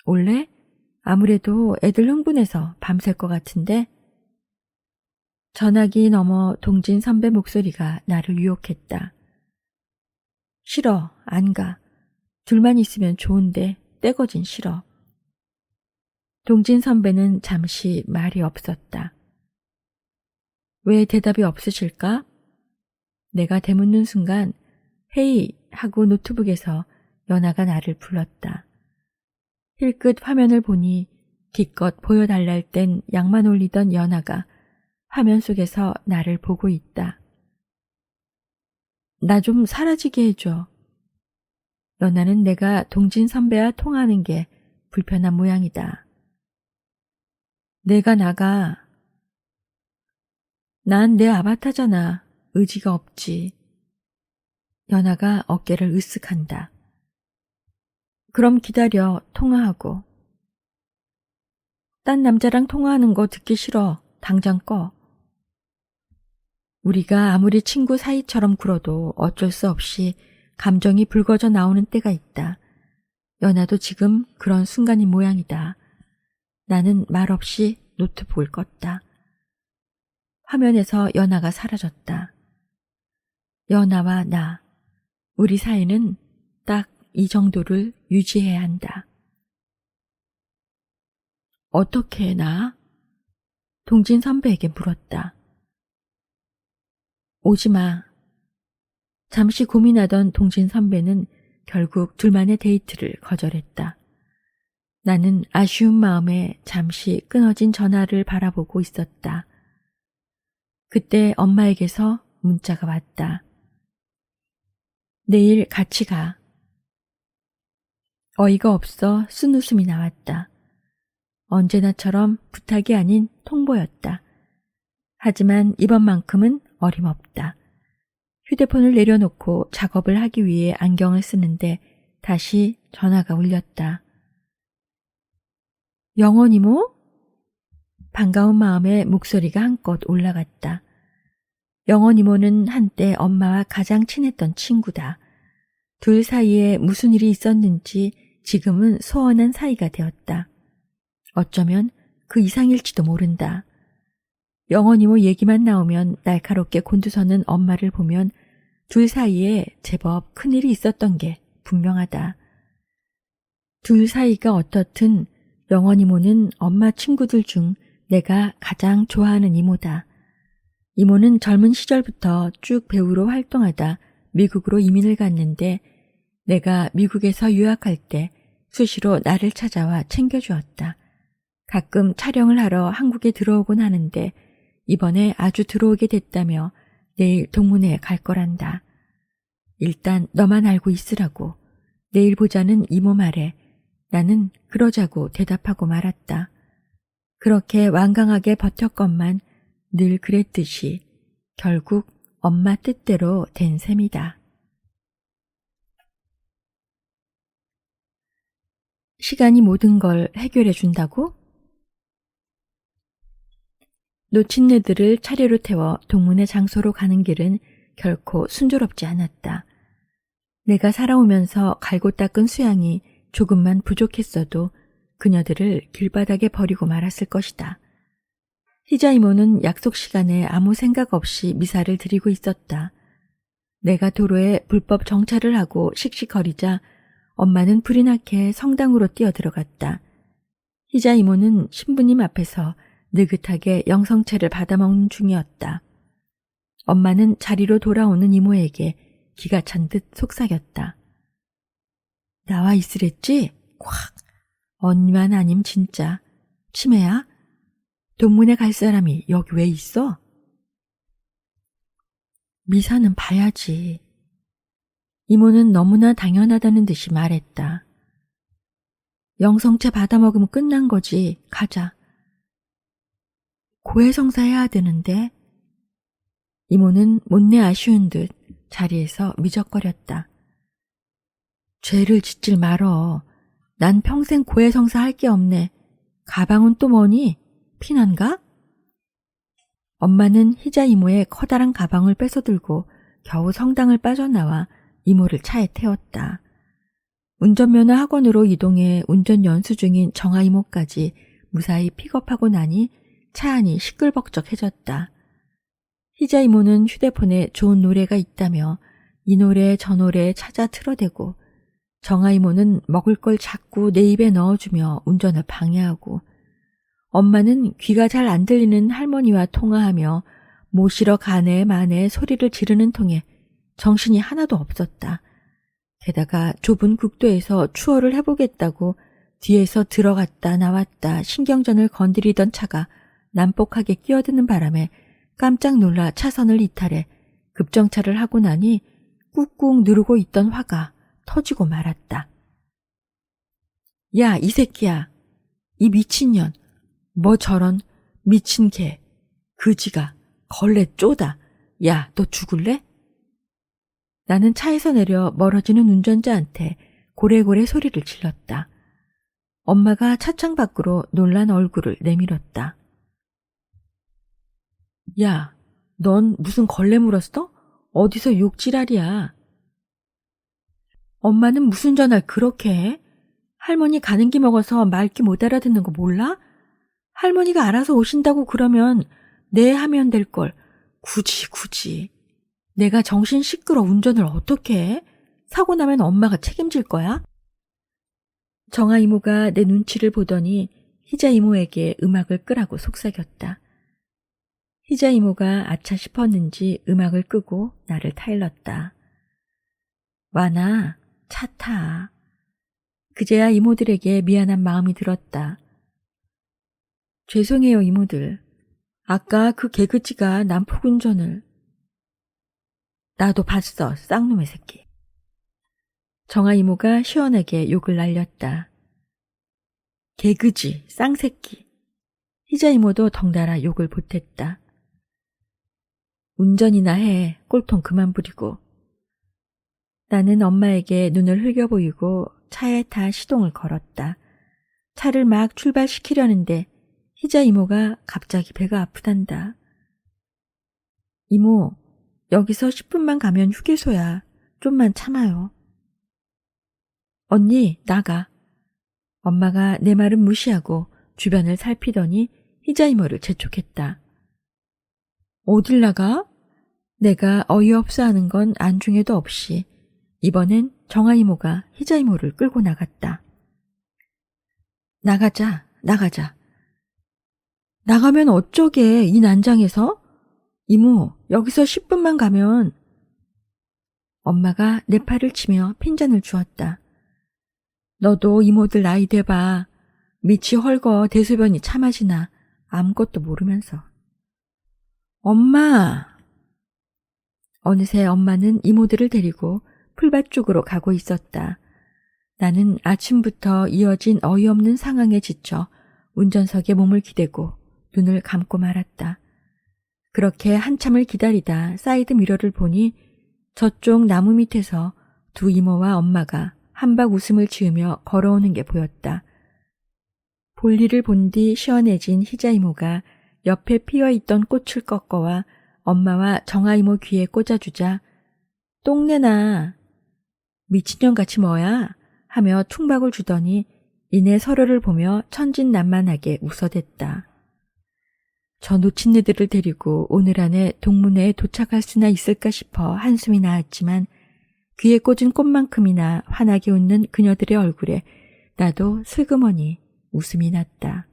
올래? 아무래도 애들 흥분해서 밤샐 것 같은데? 전화기 너머 동진 선배 목소리가 나를 유혹했다. 싫어, 안 가. 둘만 있으면 좋은데 떼거진 싫어. 동진 선배는 잠시 말이 없었다. 왜 대답이 없으실까? 내가 되묻는 순간 헤이 하고 노트북에서 연하가 나를 불렀다. 힐끗 화면을 보니 기껏 보여달랄 땐 약만 올리던 연하가 화면 속에서 나를 보고 있다. 나 좀 사라지게 해줘. 연하는 내가 동진 선배와 통화하는 게 불편한 모양이다. 내가 나가. 난 내 아바타잖아. 의지가 없지. 연하가 어깨를 으쓱한다. 그럼 기다려. 통화하고. 딴 남자랑 통화하는 거 듣기 싫어. 당장 꺼. 우리가 아무리 친구 사이처럼 굴어도 어쩔 수 없이 감정이 붉어져 나오는 때가 있다. 연하도 지금 그런 순간인 모양이다. 나는 말없이 노트북을 껐다. 화면에서 연하가 사라졌다. 연하와 나, 우리 사이는 딱 이 정도를 유지해야 한다. 어떻게 나? 동진 선배에게 물었다. 오지마. 잠시 고민하던 동진 선배는 결국 둘만의 데이트를 거절했다. 나는 아쉬운 마음에 잠시 끊어진 전화를 바라보고 있었다. 그때 엄마에게서 문자가 왔다. 내일 같이 가. 어이가 없어 쓴웃음이 나왔다. 언제나처럼 부탁이 아닌 통보였다. 하지만 이번만큼은 어림없다. 휴대폰을 내려놓고 작업을 하기 위해 안경을 쓰는데 다시 전화가 울렸다. 영원 이모? 반가운 마음에 목소리가 한껏 올라갔다. 영원 이모는 한때 엄마와 가장 친했던 친구다. 둘 사이에 무슨 일이 있었는지 지금은 소원한 사이가 되었다. 어쩌면 그 이상일지도 모른다. 영원 이모 얘기만 나오면 날카롭게 곤두서는 엄마를 보면 둘 사이에 제법 큰일이 있었던 게 분명하다. 둘 사이가 어떻든 영원 이모는 엄마 친구들 중 내가 가장 좋아하는 이모다. 이모는 젊은 시절부터 쭉 배우로 활동하다 미국으로 이민을 갔는데 내가 미국에서 유학할 때 수시로 나를 찾아와 챙겨주었다. 가끔 촬영을 하러 한국에 들어오곤 하는데 이번에 아주 들어오게 됐다며 내일 동문회에 갈 거란다. 일단 너만 알고 있으라고. 내일 보자는 이모 말에 나는 그러자고 대답하고 말았다. 그렇게 완강하게 버텼건만 늘 그랬듯이 결국 엄마 뜻대로 된 셈이다. 시간이 모든 걸 해결해 준다고? 놓친 애들을 차례로 태워 동문회 장소로 가는 길은 결코 순조롭지 않았다. 내가 살아오면서 갈고 닦은 수양이 조금만 부족했어도 그녀들을 길바닥에 버리고 말았을 것이다. 희자 이모는 약속 시간에 아무 생각 없이 미사를 드리고 있었다. 내가 도로에 불법 정차를 하고 씩씩거리자 엄마는 불이 나게 성당으로 뛰어들어갔다. 희자 이모는 신부님 앞에서 느긋하게 영성채를 받아먹는 중이었다. 엄마는 자리로 돌아오는 이모에게 기가 찬 듯 속삭였다. 나와 있으랬지? 콱! 언니만 아님 진짜. 치매야? 동문회 갈 사람이 여기 왜 있어? 미사는 봐야지. 이모는 너무나 당연하다는 듯이 말했다. 영성채 받아먹으면 끝난 거지. 가자. 고해성사 해야 되는데. 이모는 못내 아쉬운 듯 자리에서 미적거렸다. 죄를 짓질 말어. 난 평생 고해성사 할 게 없네. 가방은 또 뭐니? 피난가? 엄마는 희자 이모의 커다란 가방을 뺏어들고 겨우 성당을 빠져나와 이모를 차에 태웠다. 운전면허 학원으로 이동해 운전 연수 중인 정아 이모까지 무사히 픽업하고 나니 차 안이 시끌벅적해졌다. 희자 이모는 휴대폰에 좋은 노래가 있다며 이 노래 저 노래 찾아 틀어대고 정아 이모는 먹을 걸 자꾸 내 입에 넣어주며 운전을 방해하고 엄마는 귀가 잘 안 들리는 할머니와 통화하며 모시러 가네 마네 소리를 지르는 통에 정신이 하나도 없었다. 게다가 좁은 국도에서 추월을 해보겠다고 뒤에서 들어갔다 나왔다 신경전을 건드리던 차가 난폭하게 끼어드는 바람에 깜짝 놀라 차선을 이탈해 급정차를 하고 나니 꾹꾹 누르고 있던 화가 터지고 말았다. 야, 이 새끼야. 이 미친년. 뭐 저런 미친 개. 그지가. 걸레 쪼다. 야, 너 죽을래? 나는 차에서 내려 멀어지는 운전자한테 고래고래 소리를 질렀다. 엄마가 차창 밖으로 놀란 얼굴을 내밀었다. 야, 넌 무슨 걸레 물었어? 어디서 욕지랄이야. 엄마는 무슨 전화를 그렇게 해? 할머니 가는 기 먹어서 말귀 못 알아듣는 거 몰라? 할머니가 알아서 오신다고 그러면 네 하면 될걸. 굳이. 내가 정신 시끄러 운전을 어떻게 해? 사고 나면 엄마가 책임질 거야? 정아 이모가 내 눈치를 보더니 희자 이모에게 음악을 끄라고 속삭였다. 희자 이모가 아차 싶었는지 음악을 끄고 나를 타일렀다. 와나, 차 타. 그제야 이모들에게 미안한 마음이 들었다. 죄송해요 이모들. 아까 그 개그지가 난폭운전을. 나도 봤어, 쌍놈의 새끼. 정아 이모가 시원하게 욕을 날렸다. 개그지, 쌍새끼. 희자 이모도 덩달아 욕을 보탰다. 운전이나 해, 꼴통 그만 부리고. 나는 엄마에게 눈을 흘겨 보이고 차에 타 시동을 걸었다. 차를 막 출발시키려는데 희자 이모가 갑자기 배가 아프단다. 이모, 여기서 10분만 가면 휴게소야. 좀만 참아요. 언니, 나가. 엄마가 내 말은 무시하고 주변을 살피더니 희자 이모를 재촉했다. 어딜 나가? 내가 어이없어 하는 건 안중에도 없이 이번엔 정아 이모가 희자 이모를 끌고 나갔다. 나가자. 나가면 어쩌게, 이 난장에서? 이모, 여기서 10분만 가면. 엄마가 내 팔을 치며 핀잔을 주었다. 너도 이모들 나이 돼봐. 밑이 헐거 대소변이 참아지나 아무것도 모르면서. 엄마! 어느새 엄마는 이모들을 데리고 풀밭 쪽으로 가고 있었다. 나는 아침부터 이어진 어이없는 상황에 지쳐 운전석에 몸을 기대고 눈을 감고 말았다. 그렇게 한참을 기다리다 사이드 미러를 보니 저쪽 나무 밑에서 두 이모와 엄마가 한박 웃음을 지으며 걸어오는 게 보였다. 볼일을 본 뒤 시원해진 희자 이모가 옆에 피어있던 꽃을 꺾어와 엄마와 정아 이모 귀에 꽂아주자 똥내나 미친년같이 뭐야 하며 퉁박을 주더니 이내 서로를 보며 천진난만하게 웃어댔다. 저 놓친 애들을 데리고 오늘 안에 동문회에 도착할 수나 있을까 싶어 한숨이 나왔지만 귀에 꽂은 꽃만큼이나 환하게 웃는 그녀들의 얼굴에 나도 슬그머니 웃음이 났다.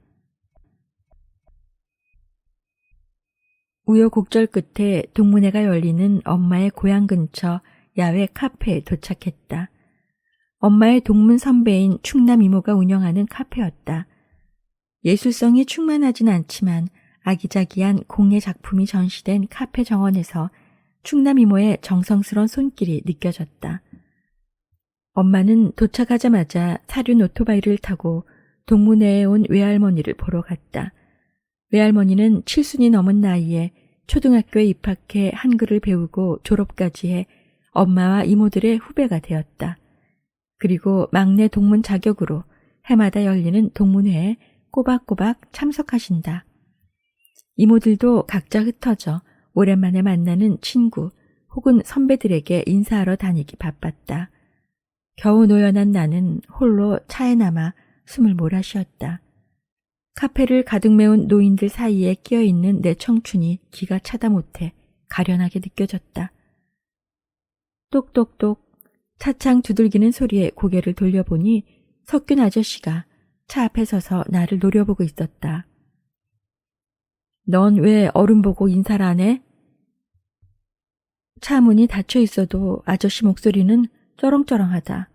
우여곡절 끝에 동문회가 열리는 엄마의 고향 근처 야외 카페에 도착했다. 엄마의 동문 선배인 충남 이모가 운영하는 카페였다. 예술성이 충만하진 않지만 아기자기한 공예 작품이 전시된 카페 정원에서 충남 이모의 정성스러운 손길이 느껴졌다. 엄마는 도착하자마자 사륜 오토바이를 타고 동문회에 온 외할머니를 보러 갔다. 외할머니는 7순이 넘은 나이에 초등학교에 입학해 한글을 배우고 졸업까지 해 엄마와 이모들의 후배가 되었다. 그리고 막내 동문 자격으로 해마다 열리는 동문회에 꼬박꼬박 참석하신다. 이모들도 각자 흩어져 오랜만에 만나는 친구 혹은 선배들에게 인사하러 다니기 바빴다. 겨우 노연한 나는 홀로 차에 남아 숨을 몰아쉬었다. 카페를 가득 메운 노인들 사이에 끼어있는 내 청춘이 기가 차다 못해 가련하게 느껴졌다. 똑똑똑 차창 두들기는 소리에 고개를 돌려보니 석균 아저씨가 차 앞에 서서 나를 노려보고 있었다. 넌 왜 어른 보고 인사를 안 해? 차 문이 닫혀 있어도 아저씨 목소리는 쩌렁쩌렁하다.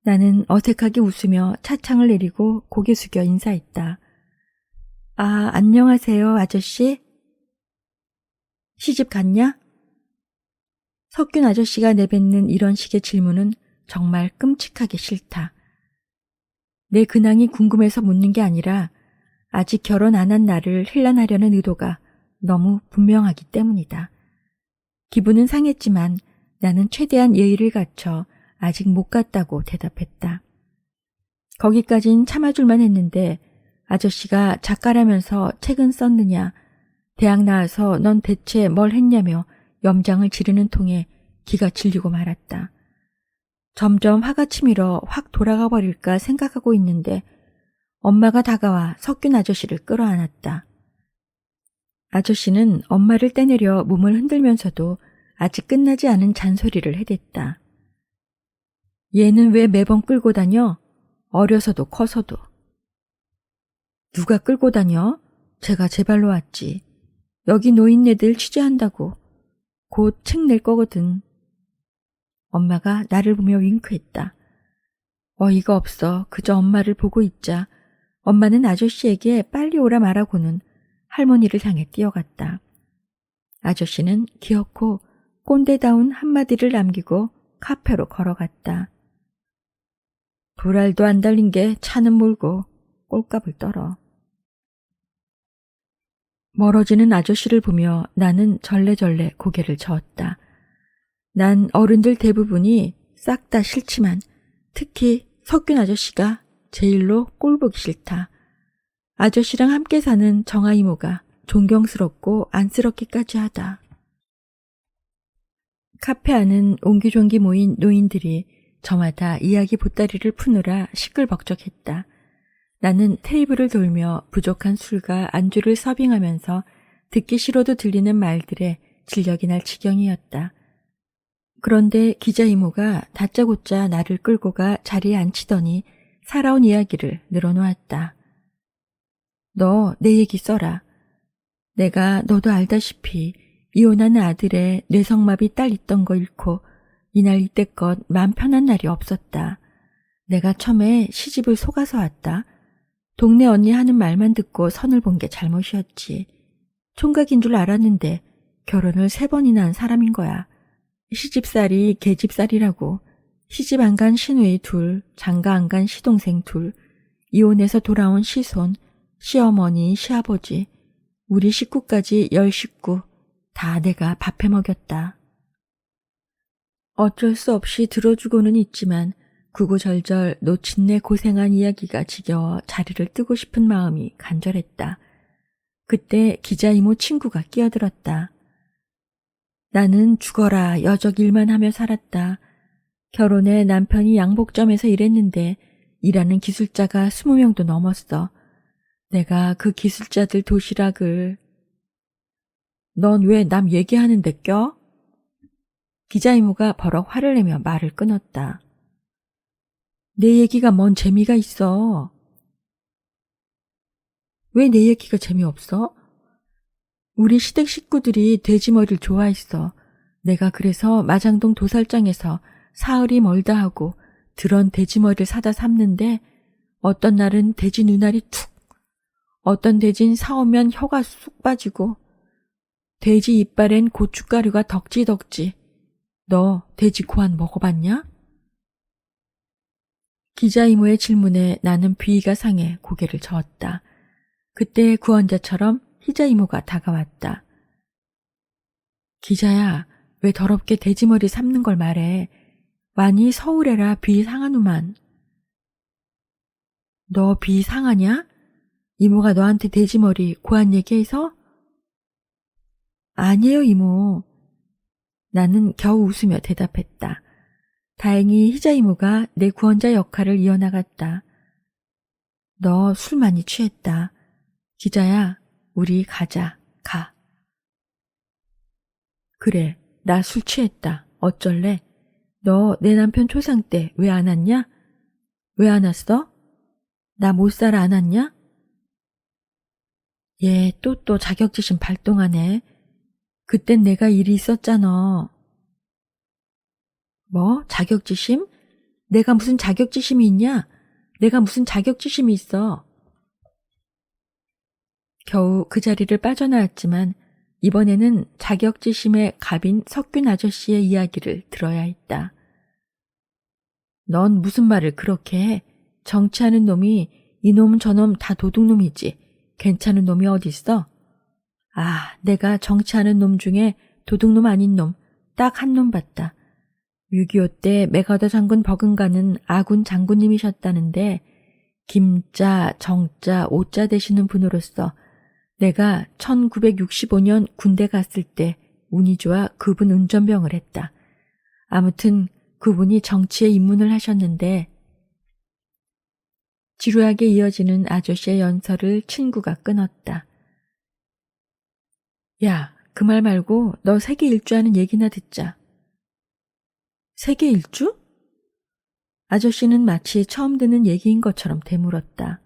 나는 어색하게 웃으며 차창을 내리고 고개 숙여 인사했다. 아, 안녕하세요, 아저씨. 시집 갔냐? 석균 아저씨가 내뱉는 이런 식의 질문은 정말 끔찍하게 싫다. 내 근황이 궁금해서 묻는 게 아니라 아직 결혼 안 한 나를 힐난하려는 의도가 너무 분명하기 때문이다. 기분은 상했지만 나는 최대한 예의를 갖춰 아직 못 갔다고 대답했다. 거기까진 참아줄만 했는데 아저씨가 작가라면서 책은 썼느냐, 대학 나와서 넌 대체 뭘 했냐며 염장을 지르는 통에 기가 질리고 말았다. 점점 화가 치밀어 확 돌아가 버릴까 생각하고 있는데 엄마가 다가와 석균 아저씨를 끌어안았다. 아저씨는 엄마를 떼내려 몸을 흔들면서도 아직 끝나지 않은 잔소리를 해댔다. 얘는 왜 매번 끌고 다녀? 어려서도 커서도. 누가 끌고 다녀? 제가 제 발로 왔지. 여기 노인네들 취재한다고. 곧 책 낼 거거든. 엄마가 나를 보며 윙크했다. 어이가 없어. 그저 엄마를 보고 있자. 엄마는 아저씨에게 빨리 오라 말하고는 할머니를 향해 뛰어갔다. 아저씨는 귀엽고 꼰대다운 한마디를 남기고 카페로 걸어갔다. 불알도 안 달린 게 차는 몰고 꼴값을 떨어. 멀어지는 아저씨를 보며 나는 절레절레 고개를 저었다. 난 어른들 대부분이 싹 다 싫지만 특히 석균 아저씨가 제일로 꼴보기 싫다. 아저씨랑 함께 사는 정아 이모가 존경스럽고 안쓰럽기까지 하다. 카페 안은 옹기종기 모인 노인들이 저마다 이야기 보따리를 푸느라 시끌벅적했다. 나는 테이블을 돌며 부족한 술과 안주를 서빙하면서 듣기 싫어도 들리는 말들에 진력이 날 지경이었다. 그런데 기자 이모가 다짜고짜 나를 끌고 가 자리에 앉히더니 살아온 이야기를 늘어놓았다. 너 내 얘기 써라. 내가 너도 알다시피 이혼한 아들의 뇌성마비 딸 있던 거 잃고 이날 이때껏 마음 편한 날이 없었다. 내가 처음에 시집을 속아서 왔다. 동네 언니 하는 말만 듣고 선을 본 게 잘못이었지. 총각인 줄 알았는데 결혼을 3번이나 한 사람인 거야. 시집살이 계집살이라고. 시집 안 간 시누이 2, 장가 안 간 시동생 2, 이혼해서 돌아온 시손, 시어머니, 시아버지, 우리 식구까지 10식구 다 내가 밥해 먹였다. 어쩔 수 없이 들어주고는 있지만 구구절절 놓친내 고생한 이야기가 지겨워 자리를 뜨고 싶은 마음이 간절했다. 그때 기자 이모 친구가 끼어들었다. 나는 죽어라 여적 일만 하며 살았다. 결혼해 남편이 양복점에서 일했는데 일하는 기술자가 20명도 넘었어. 내가 그 기술자들 도시락을... 넌 왜 남 얘기하는데 껴? 기자 이모가 버럭 화를 내며 말을 끊었다. 내 얘기가 뭔 재미가 있어? 왜 내 얘기가 재미없어? 우리 시댁 식구들이 돼지머리를 좋아했어. 내가 그래서 마장동 도살장에서 사흘이 멀다 하고 드런 돼지머리를 사다 삶는데 어떤 날은 돼지 눈알이 툭, 어떤 돼진 사오면 혀가 쑥 빠지고 돼지 이빨엔 고춧가루가 덕지덕지. 너 돼지 고안 먹어봤냐? 기자 이모의 질문에 나는 비위가 상해 고개를 저었다. 그때 구원자처럼 희자 이모가 다가왔다. 기자야, 왜 더럽게 돼지머리 삶는 걸 말해. 많이 서울에라 비 상하누만. 너 비 상하냐? 이모가 너한테 돼지머리 고안 얘기해서? 아니에요, 이모. 나는 겨우 웃으며 대답했다. 다행히 희자 이모가 내 구원자 역할을 이어나갔다. 너 술 많이 취했다. 기자야, 우리 가자. 가. 그래, 나 술 취했다. 어쩔래? 너 내 남편 초상 때 왜 안 왔냐? 왜 안 왔어? 나 못 살아 안 왔냐? 얘 또 자격지심 발동하네. 그땐 내가 일이 있었잖아. 뭐? 자격지심? 내가 무슨 자격지심이 있냐? 내가 무슨 자격지심이 있어? 겨우 그 자리를 빠져나왔지만 이번에는 자격지심의 갑인 석균 아저씨의 이야기를 들어야 했다. 넌 무슨 말을 그렇게 해? 정치하는 놈이 이놈 저놈 다 도둑놈이지. 괜찮은 놈이 어딨어? 아, 내가 정치하는 놈 중에 도둑놈 아닌 놈 딱 한 놈 봤다. 6.25 때 메가더 장군 버금가는 아군 장군님이셨다는데 김자, 정자, 오자 되시는 분으로서 내가 1965년 군대 갔을 때 운이 좋아 그분 운전병을 했다. 아무튼 그분이 정치에 입문을 하셨는데 지루하게 이어지는 아저씨의 연설을 친구가 끊었다. 야, 그 말 말고 너 세계 일주하는 얘기나 듣자. 세계 일주? 아저씨는 마치 처음 듣는 얘기인 것처럼 되물었다.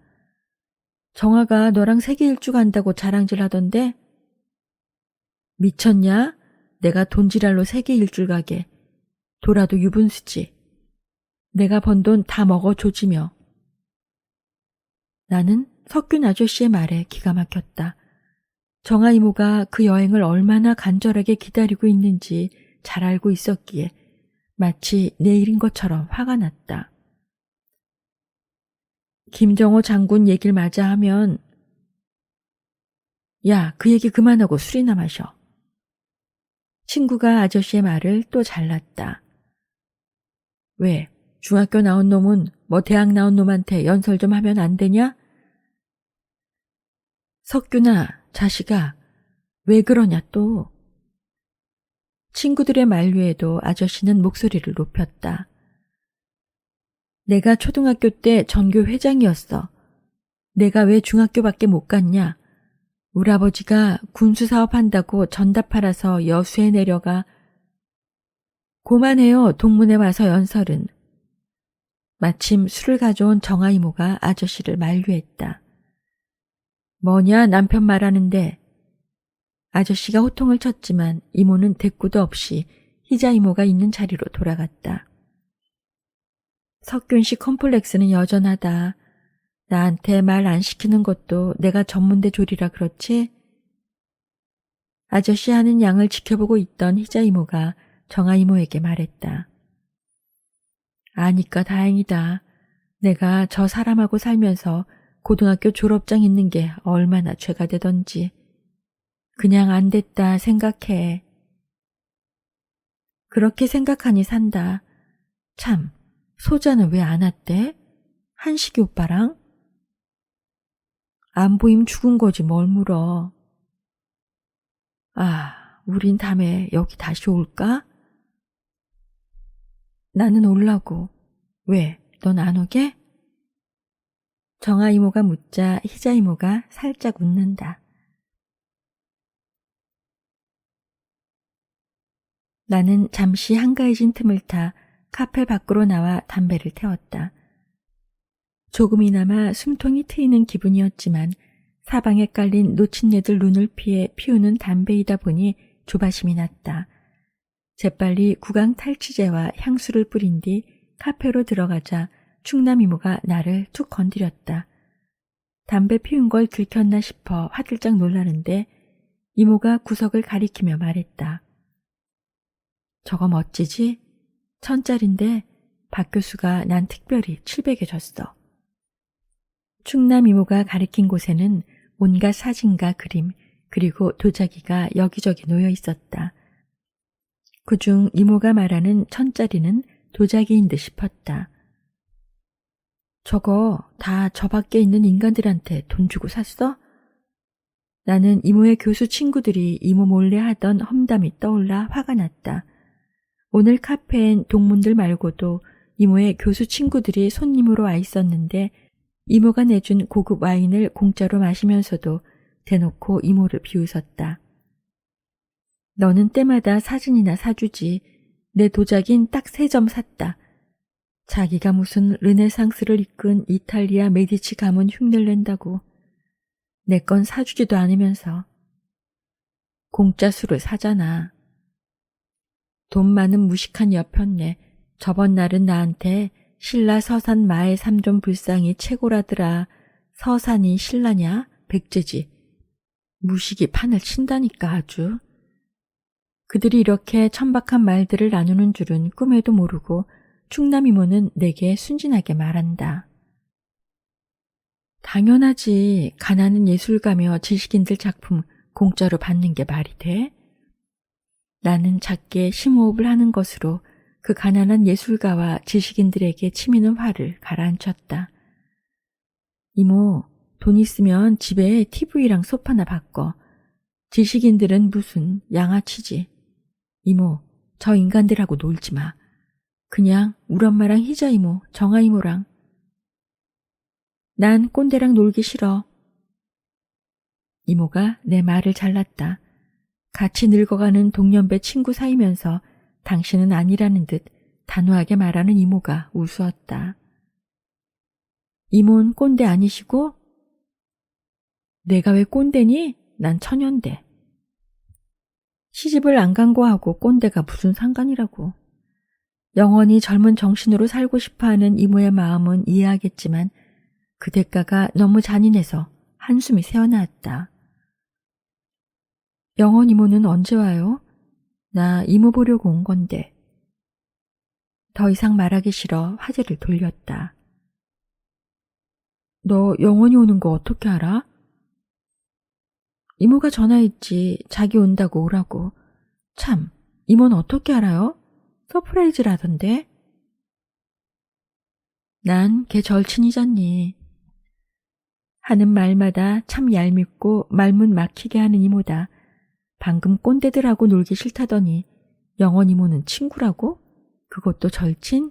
정아가 너랑 세계 일주 간다고 자랑질 하던데? 미쳤냐? 내가 돈지랄로 세계 일주 가게. 돌아도 유분수지. 내가 번 돈 다 먹어 조지며. 나는 석균 아저씨의 말에 기가 막혔다. 정아 이모가 그 여행을 얼마나 간절하게 기다리고 있는지 잘 알고 있었기에 마치 내 일인 것처럼 화가 났다. 김정호 장군 얘기를 마저 하면 야, 그 얘기 그만하고 술이나 마셔. 친구가 아저씨의 말을 또 잘랐다. 왜? 중학교 나온 놈은 뭐 대학 나온 놈한테 연설 좀 하면 안 되냐? 석균아, 자식아, 왜 그러냐 또. 친구들의 만류에도 아저씨는 목소리를 높였다. 내가 초등학교 때 전교 회장이었어. 내가 왜 중학교밖에 못 갔냐? 우리 아버지가 군수사업 한다고 전답 팔아서 여수에 내려가. 고만해요, 동문회 와서 연설은. 마침 술을 가져온 정아 이모가 아저씨를 만류했다. 뭐냐 남편 말하는데. 아저씨가 호통을 쳤지만 이모는 대꾸도 없이 희자 이모가 있는 자리로 돌아갔다. 석균 씨 컴플렉스는 여전하다. 나한테 말 안 시키는 것도 내가 전문대 조리라 그렇지? 아저씨 하는 양을 지켜보고 있던 희자 이모가 정아 이모에게 말했다. 아니까 다행이다. 내가 저 사람하고 살면서 고등학교 졸업장 있는 게 얼마나 죄가 되던지. 그냥 안 됐다 생각해. 그렇게 생각하니 산다. 참, 소자는 왜 안 왔대? 한식이 오빠랑? 안 보임 죽은 거지 뭘 물어. 아, 우린 다음에 여기 다시 올까? 나는 올라고. 왜, 넌 안 오게? 정아 이모가 묻자 희자 이모가 살짝 웃는다. 나는 잠시 한가해진 틈을 타 카페 밖으로 나와 담배를 태웠다. 조금이나마 숨통이 트이는 기분이었지만 사방에 깔린 노친네들 눈을 피해 피우는 담배이다 보니 조바심이 났다. 재빨리 구강 탈취제와 향수를 뿌린 뒤 카페로 들어가자 충남 이모가 나를 툭 건드렸다. 담배 피운 걸 들켰나 싶어 화들짝 놀라는데 이모가 구석을 가리키며 말했다. 저거 멋지지? 1000짜린데 박 교수가 난 특별히 700에 줬어. 충남 이모가 가리킨 곳에는 온갖 사진과 그림 그리고 도자기가 여기저기 놓여 있었다. 그중 이모가 말하는 1000짜리는 도자기인 듯 싶었다. 저거 다 저 밖에 있는 인간들한테 돈 주고 샀어? 나는 이모의 교수 친구들이 이모 몰래 하던 험담이 떠올라 화가 났다. 오늘 카페엔 동문들 말고도 이모의 교수 친구들이 손님으로 와 있었는데 이모가 내준 고급 와인을 공짜로 마시면서도 대놓고 이모를 비웃었다. 너는 때마다 사진이나 사주지. 내 도자기는 딱 3점 샀다. 자기가 무슨 르네상스를 이끈 이탈리아 메디치 가문 흉내를 낸다고. 내 건 사주지도 않으면서. 공짜 술을 사잖아. 돈 많은 무식한 여편네. 저번 날은 나한테 신라 서산 마의 3종 불상이 최고라더라. 서산이 신라냐? 백제지. 무식이 판을 친다니까 아주. 그들이 이렇게 천박한 말들을 나누는 줄은 꿈에도 모르고 충남 이모는 내게 순진하게 말한다. 당연하지. 가난한 예술가며 지식인들 작품 공짜로 받는 게 말이 돼? 나는 작게 심호흡을 하는 것으로 그 가난한 예술가와 지식인들에게 치미는 화를 가라앉혔다. 이모, 돈 있으면 집에 TV랑 소파나 바꿔. 지식인들은 무슨 양아치지. 이모, 저 인간들하고 놀지 마. 그냥 우리 엄마랑 희자 이모, 정아 이모랑. 난 꼰대랑 놀기 싫어. 이모가 내 말을 잘랐다. 같이 늙어가는 동년배 친구 사이면서 당신은 아니라는 듯 단호하게 말하는 이모가 우스웠다. 이모는 꼰대 아니시고? 내가 왜 꼰대니? 난 처년대. 시집을 안 간 거하고 꼰대가 무슨 상관이라고. 영원히 젊은 정신으로 살고 싶어하는 이모의 마음은 이해하겠지만 그 대가가 너무 잔인해서 한숨이 새어나왔다. 영원 이모는 언제 와요? 나 이모 보려고 온 건데. 더 이상 말하기 싫어 화제를 돌렸다. 너 영원히 오는 거 어떻게 알아? 이모가 전화했지. 자기 온다고 오라고. 참, 이모는 어떻게 알아요? 서프라이즈라던데. 난 걔 절친이잖니. 하는 말마다 참 얄밉고 말문 막히게 하는 이모다. 방금 꼰대들하고 놀기 싫다더니 영원 이모는 친구라고? 그것도 절친?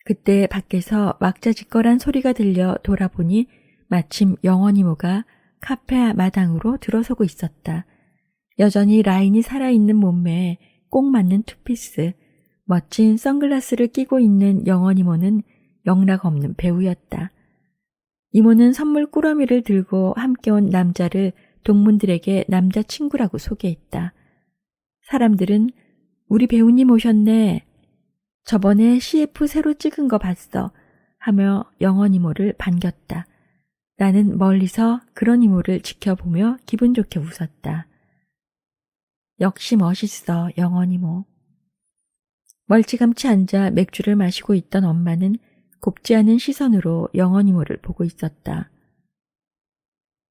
그때 밖에서 왁자지껄한 소리가 들려 돌아보니 마침 영원 이모가 카페 마당으로 들어서고 있었다. 여전히 라인이 살아있는 몸매에 꼭 맞는 투피스, 멋진 선글라스를 끼고 있는 영원 이모는 영락 없는 배우였다. 이모는 선물 꾸러미를 들고 함께 온 남자를 동문들에게 남자친구라고 소개했다. 사람들은 우리 배우님 오셨네. 저번에 CF 새로 찍은 거 봤어. 하며 영원 이모를 반겼다. 나는 멀리서 그런 이모를 지켜보며 기분 좋게 웃었다. 역시 멋있어, 영원 이모. 멀찌감치 앉아 맥주를 마시고 있던 엄마는 곱지 않은 시선으로 영원 이모를 보고 있었다.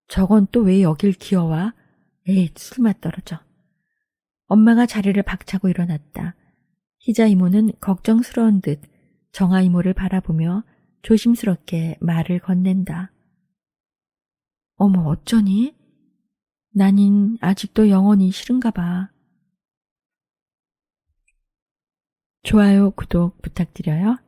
저건 또 왜 여길 기어와? 에이, 술맛 떨어져. 엄마가 자리를 박차고 일어났다. 희자 이모는 걱정스러운 듯 정아 이모를 바라보며 조심스럽게 말을 건넨다. 어머, 어쩌니? 나닌 아직도 영원히 싫은가 봐. 좋아요, 구독 부탁드려요.